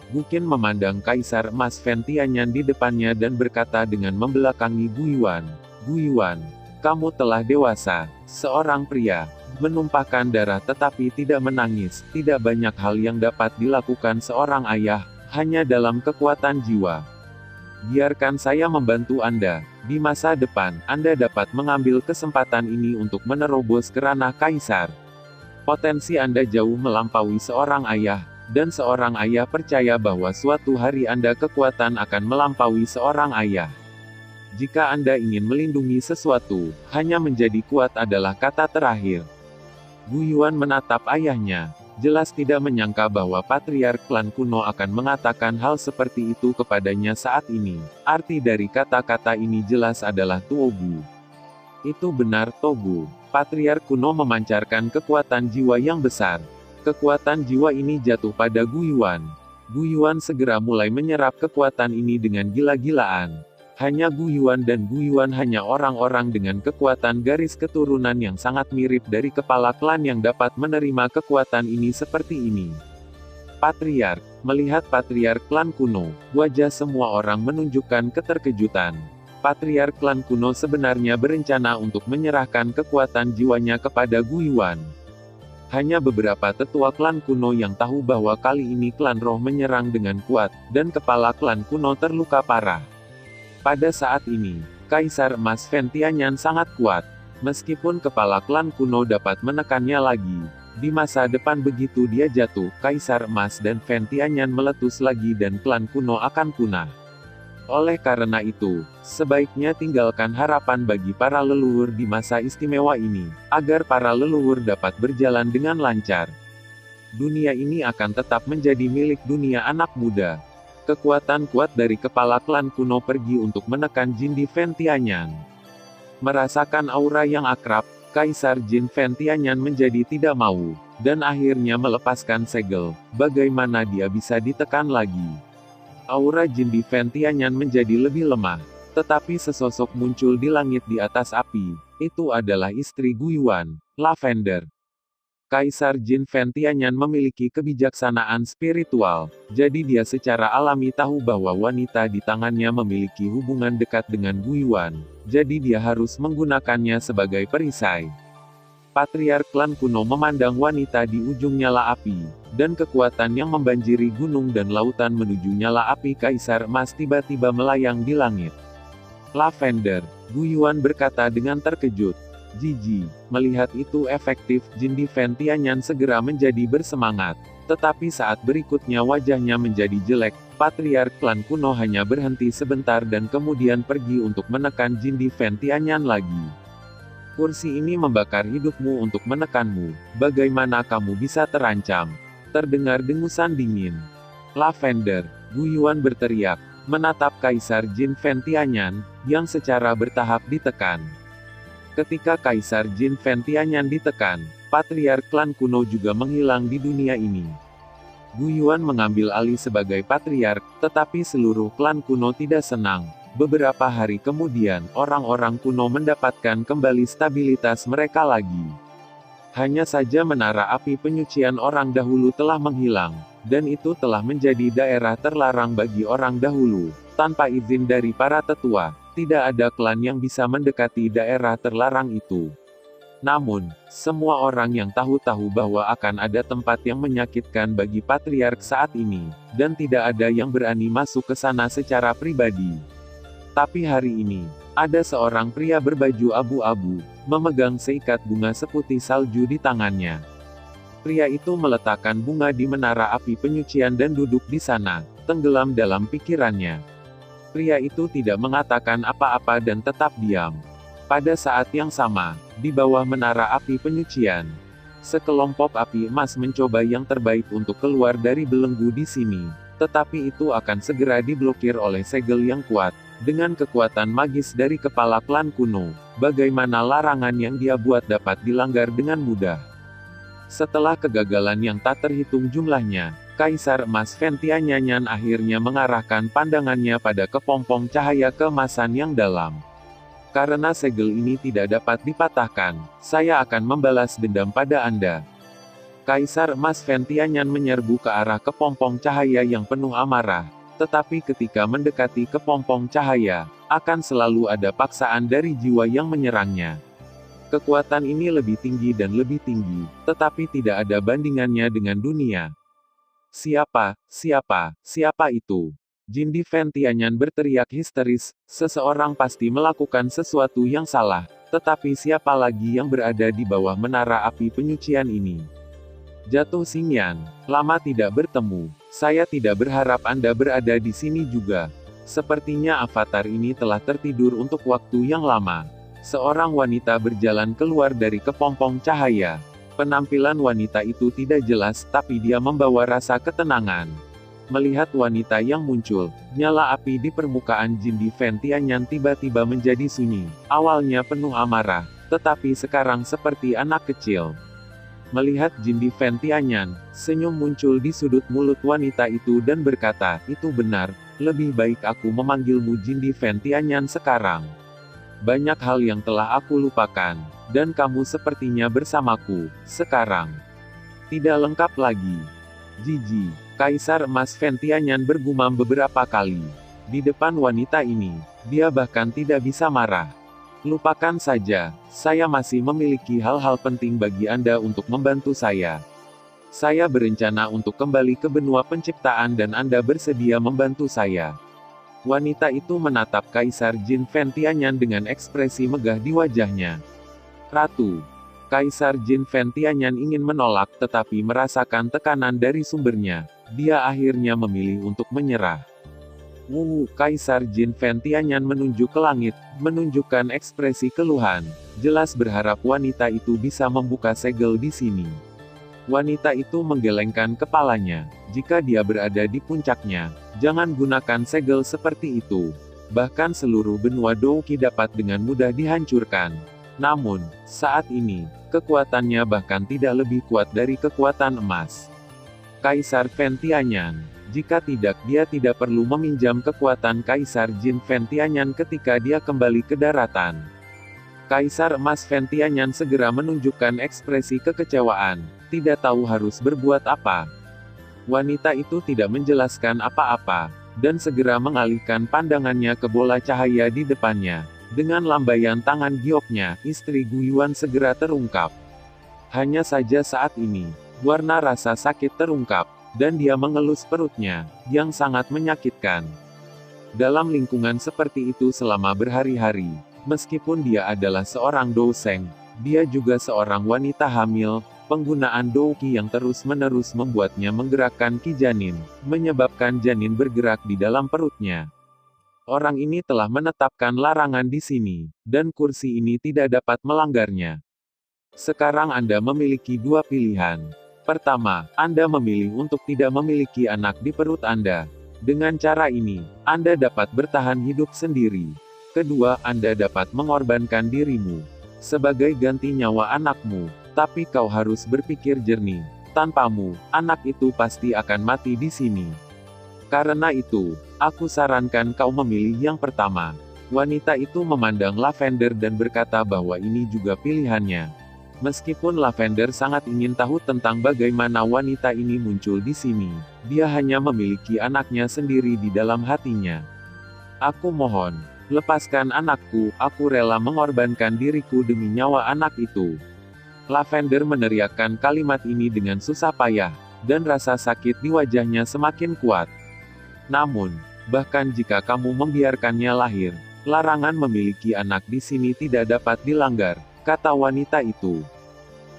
Gu Qin memandang Kaisar Emas Fentianyan di depannya dan berkata dengan membelakangi Gu Yuan. Gu Yuan, kamu telah dewasa, seorang pria, menumpahkan darah tetapi tidak menangis. Tidak banyak hal yang dapat dilakukan seorang ayah, hanya dalam kekuatan jiwa. Biarkan saya membantu Anda. Di masa depan, Anda dapat mengambil kesempatan ini untuk menerobos ke ranah Kaisar. Potensi Anda jauh melampaui seorang ayah. Dan seorang ayah percaya bahwa suatu hari Anda kekuatan akan melampaui seorang ayah. Jika Anda ingin melindungi sesuatu, hanya menjadi kuat adalah kata terakhir. Gu Yuan menatap ayahnya, jelas tidak menyangka bahwa patriark klan kuno akan mengatakan hal seperti itu kepadanya saat ini. Arti dari kata-kata ini jelas adalah Tuogu. Itu benar Togu. Patriark kuno memancarkan kekuatan jiwa yang besar. Kekuatan jiwa ini jatuh pada Gu Yuan. Gu Yuan segera mulai menyerap kekuatan ini dengan gila-gilaan. Hanya Gu Yuan dan Gu Yuan hanya orang-orang dengan kekuatan garis keturunan yang sangat mirip dari kepala klan yang dapat menerima kekuatan ini seperti ini. Patriark, melihat patriark klan kuno, wajah semua orang menunjukkan keterkejutan. Patriark klan kuno sebenarnya berencana untuk menyerahkan kekuatan jiwanya kepada Gu Yuan. Hanya beberapa tetua klan kuno yang tahu bahwa kali ini klan roh menyerang dengan kuat, dan kepala klan kuno terluka parah. Pada saat ini, Kaisar Emas Fentianyan sangat kuat. Meskipun kepala klan kuno dapat menekannya lagi, di masa depan begitu dia jatuh, Kaisar Emas dan Fentianyan meletus lagi dan klan kuno akan punah. Oleh karena itu, sebaiknya tinggalkan harapan bagi para leluhur di masa istimewa ini, agar para leluhur dapat berjalan dengan lancar. Dunia ini akan tetap menjadi milik dunia anak muda. Kekuatan kuat dari kepala klan kuno pergi untuk menekan Jin di Fentianyan. Merasakan aura yang akrab, Kaisar Jin Fentianyan menjadi tidak mau, dan akhirnya melepaskan segel. Bagaimana dia bisa ditekan lagi? Aura Jin di Fentianyan menjadi lebih lemah, tetapi sesosok muncul di langit di atas api. Itu adalah istri Gu Yuan, Lavender. Kaisar Jin Fentianyan memiliki kebijaksanaan spiritual, jadi dia secara alami tahu bahwa wanita di tangannya memiliki hubungan dekat dengan Gu Yuan, jadi dia harus menggunakannya sebagai perisai. Patriark klan kuno memandang wanita di ujung nyala api, dan kekuatan yang membanjiri gunung dan lautan menuju nyala api Kaisar Emas tiba-tiba melayang di langit. Lavender, Gu Yuan berkata dengan terkejut. Jiji, melihat itu efektif, Jin di Fentianyan segera menjadi bersemangat. Tetapi saat berikutnya wajahnya menjadi jelek, Patriark klan kuno hanya berhenti sebentar dan kemudian pergi untuk menekan Jin di Fentianyan lagi. Kursi ini membakar hidupmu untuk menekanmu. Bagaimana kamu bisa terancam? Terdengar dengusan dingin. Lavender, Gu Yuan berteriak, menatap Kaisar Jin Fentianyan, yang secara bertahap ditekan. Ketika Kaisar Jin Fentianyan ditekan, Patriark klan kuno juga menghilang di dunia ini. Gu Yuan mengambil alih sebagai Patriark, tetapi seluruh klan kuno tidak senang. Beberapa hari kemudian, orang-orang kuno mendapatkan kembali stabilitas mereka lagi. Hanya saja menara api penyucian orang dahulu telah menghilang, dan itu telah menjadi daerah terlarang bagi orang dahulu. Tanpa izin dari para tetua, tidak ada klan yang bisa mendekati daerah terlarang itu. Namun, semua orang yang tahu bahwa akan ada tempat yang menyakitkan bagi Patriark saat ini, dan tidak ada yang berani masuk ke sana secara pribadi. Tapi hari ini, ada seorang pria berbaju abu-abu, memegang seikat bunga seputih salju di tangannya. Pria itu meletakkan bunga di menara api penyucian dan duduk di sana, tenggelam dalam pikirannya. Pria itu tidak mengatakan apa-apa dan tetap diam. Pada saat yang sama, di bawah menara api penyucian, sekelompok api emas mencoba yang terbaik untuk keluar dari belenggu di sini. Tetapi itu akan segera diblokir oleh segel yang kuat. Dengan kekuatan magis dari kepala klan kuno, bagaimana larangan yang dia buat dapat dilanggar dengan mudah. Setelah kegagalan yang tak terhitung jumlahnya, Kaisar Emas Fen Tianyanyan akhirnya mengarahkan pandangannya pada kepompong cahaya keemasan yang dalam. Karena segel ini tidak dapat dipatahkan, saya akan membalas dendam pada Anda. Kaisar Emas Fen Tianyanyan menyerbu ke arah kepompong cahaya yang penuh amarah. Tetapi ketika mendekati kepompong cahaya, akan selalu ada paksaan dari jiwa yang menyerangnya. Kekuatan ini lebih tinggi dan lebih tinggi, tetapi tidak ada bandingannya dengan dunia. Siapa itu? Jindi Fen Tianyanyan berteriak histeris, seseorang pasti melakukan sesuatu yang salah, tetapi siapa lagi yang berada di bawah menara api penyucian ini? Jatuh Xingyan, lama tidak bertemu. Saya tidak berharap Anda berada di sini juga. Sepertinya avatar ini telah tertidur untuk waktu yang lama. Seorang wanita berjalan keluar dari kepompong cahaya. Penampilan wanita itu tidak jelas, tapi dia membawa rasa ketenangan. Melihat wanita yang muncul, nyala api di permukaan Jindi Fen Tianyanyan tiba-tiba menjadi sunyi. Awalnya penuh amarah, tetapi sekarang seperti anak kecil. Melihat Jindi Fen Tianyanyan, senyum muncul di sudut mulut wanita itu dan berkata, itu benar, lebih baik aku memanggilmu Jindi Fen Tianyanyan sekarang. Banyak hal yang telah aku lupakan, dan kamu sepertinya bersamaku, sekarang. Tidak lengkap lagi. Jiji, Kaisar Emas Fen Tianyanyan bergumam beberapa kali. Di depan wanita ini, dia bahkan tidak bisa marah. Lupakan saja, saya masih memiliki hal-hal penting bagi Anda untuk membantu saya. Saya berencana untuk kembali ke benua penciptaan dan Anda bersedia membantu saya. Wanita itu menatap Kaisar Jin Fen Tianyanyan dengan ekspresi megah di wajahnya. Ratu. Kaisar Jin Fen Tianyanyan ingin menolak tetapi merasakan tekanan dari sumbernya. Dia akhirnya memilih untuk menyerah. Kaisar Jin Fen Tianyanyan menunjuk ke langit, menunjukkan ekspresi keluhan. Jelas berharap wanita itu bisa membuka segel di sini. Wanita itu menggelengkan kepalanya. Jika dia berada di puncaknya, jangan gunakan segel seperti itu. Bahkan seluruh benua Douqi dapat dengan mudah dihancurkan. Namun, saat ini, kekuatannya bahkan tidak lebih kuat dari kekuatan emas. Kaisar Fen Tianyanyan. Jika tidak, dia tidak perlu meminjam kekuatan Kaisar Jin Fen Tianyanyan ketika dia kembali ke daratan. Kaisar Emas Fen Tianyanyan segera menunjukkan ekspresi kekecewaan, tidak tahu harus berbuat apa. Wanita itu tidak menjelaskan apa-apa, dan segera mengalihkan pandangannya ke bola cahaya di depannya. Dengan lambaian tangan gioknya, istri Gu Yuan segera terungkap. Hanya saja saat ini, warna rasa sakit terungkap. Dan dia mengelus perutnya, yang sangat menyakitkan. Dalam lingkungan seperti itu selama berhari-hari, meskipun dia adalah seorang douseng, dia juga seorang wanita hamil, penggunaan Douqi yang terus-menerus membuatnya menggerakkan Qi janin, menyebabkan janin bergerak di dalam perutnya. Orang ini telah menetapkan larangan di sini, dan kursi ini tidak dapat melanggarnya. Sekarang Anda memiliki dua pilihan. Pertama, Anda memilih untuk tidak memiliki anak di perut Anda. Dengan cara ini, Anda dapat bertahan hidup sendiri. Kedua, Anda dapat mengorbankan dirimu sebagai ganti nyawa anakmu. Tapi kau harus berpikir jernih. Tanpamu, anak itu pasti akan mati di sini. Karena itu, aku sarankan kau memilih yang pertama. Wanita itu memandang Lavender dan berkata bahwa ini juga pilihannya. Meskipun Lavender sangat ingin tahu tentang bagaimana wanita ini muncul di sini, dia hanya memiliki anaknya sendiri di dalam hatinya. Aku mohon, lepaskan anakku, aku rela mengorbankan diriku demi nyawa anak itu. Lavender meneriakkan kalimat ini dengan susah payah, dan rasa sakit di wajahnya semakin kuat. Namun, Bahkan jika kamu membiarkannya lahir, larangan memiliki anak di sini tidak dapat dilanggar, kata wanita itu.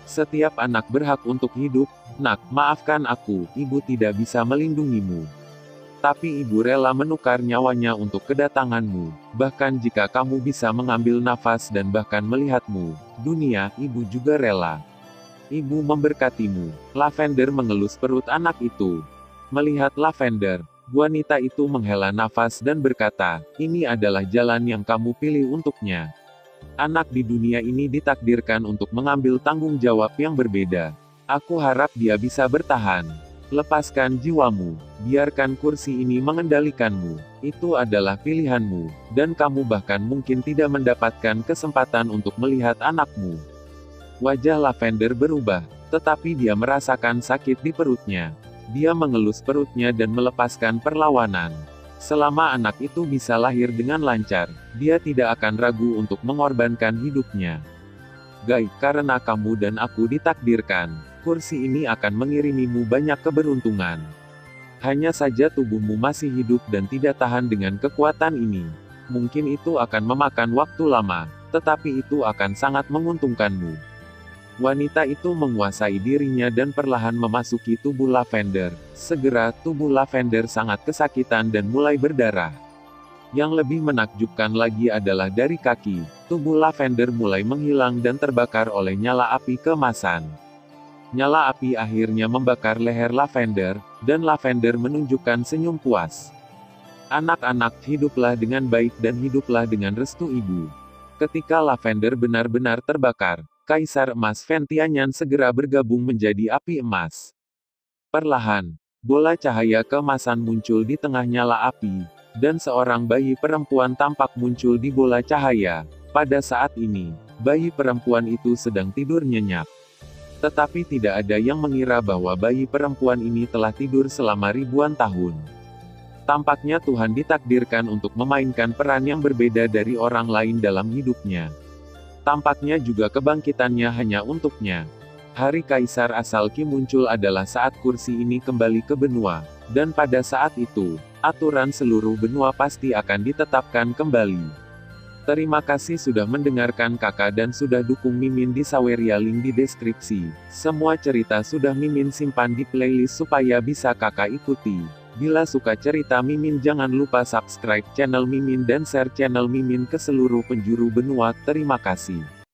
Setiap anak berhak untuk hidup. Nak, maafkan aku, ibu tidak bisa melindungimu. Tapi ibu rela menukar nyawanya untuk kedatanganmu. Bahkan jika kamu bisa mengambil nafas dan bahkan melihatmu, dunia, ibu juga rela. Ibu memberkatimu. Lavender mengelus perut anak itu. Melihat Lavender, wanita itu menghela nafas dan berkata, ini adalah jalan yang kamu pilih untuknya. Anak di dunia ini ditakdirkan untuk mengambil tanggung jawab yang berbeda. Aku harap dia bisa bertahan. Lepaskan jiwamu, biarkan kursi ini mengendalikanmu. Itu adalah pilihanmu, dan kamu bahkan mungkin tidak mendapatkan kesempatan untuk melihat anakmu. Wajah Lavender berubah, tetapi dia merasakan sakit di perutnya. Dia mengelus perutnya dan melepaskan perlawanan. Selama anak itu bisa lahir dengan lancar, dia tidak akan ragu untuk mengorbankan hidupnya. Guys, karena kamu dan aku ditakdirkan, kursi ini akan mengirimimu banyak keberuntungan. Hanya saja tubuhmu masih hidup dan tidak tahan dengan kekuatan ini. Mungkin itu akan memakan waktu lama, tetapi itu akan sangat menguntungkanmu. Wanita itu menguasai dirinya dan perlahan memasuki tubuh Lavender. Segera, tubuh Lavender sangat kesakitan dan mulai berdarah. Yang lebih menakjubkan lagi adalah dari kaki, tubuh Lavender mulai menghilang dan terbakar oleh nyala api keemasan. Nyala api akhirnya membakar leher Lavender, dan Lavender menunjukkan senyum puas. Anak-anak, hiduplah dengan baik dan hiduplah dengan restu ibu. Ketika Lavender benar-benar terbakar, Kaisar Emas Ventianyan segera bergabung menjadi api emas. Perlahan, bola cahaya keemasan muncul di tengah nyala api, dan seorang bayi perempuan tampak muncul di bola cahaya. Pada saat ini, bayi perempuan itu sedang tidur nyenyak. Tetapi tidak ada yang mengira bahwa bayi perempuan ini telah tidur selama ribuan tahun. Tampaknya Tuhan ditakdirkan untuk memainkan peran yang berbeda dari orang lain dalam hidupnya. Tampaknya juga kebangkitannya hanya untuknya. Hari Kaisar asal Qi muncul adalah saat kursi ini kembali ke benua, dan pada saat itu, aturan seluruh benua pasti akan ditetapkan kembali. Terima kasih sudah mendengarkan kakak dan sudah dukung Mimin di Saweria, link di deskripsi. Semua cerita sudah Mimin simpan di playlist supaya bisa kakak ikuti. Bila suka cerita Mimin jangan lupa subscribe channel Mimin dan share channel Mimin ke seluruh penjuru benua. Terima kasih.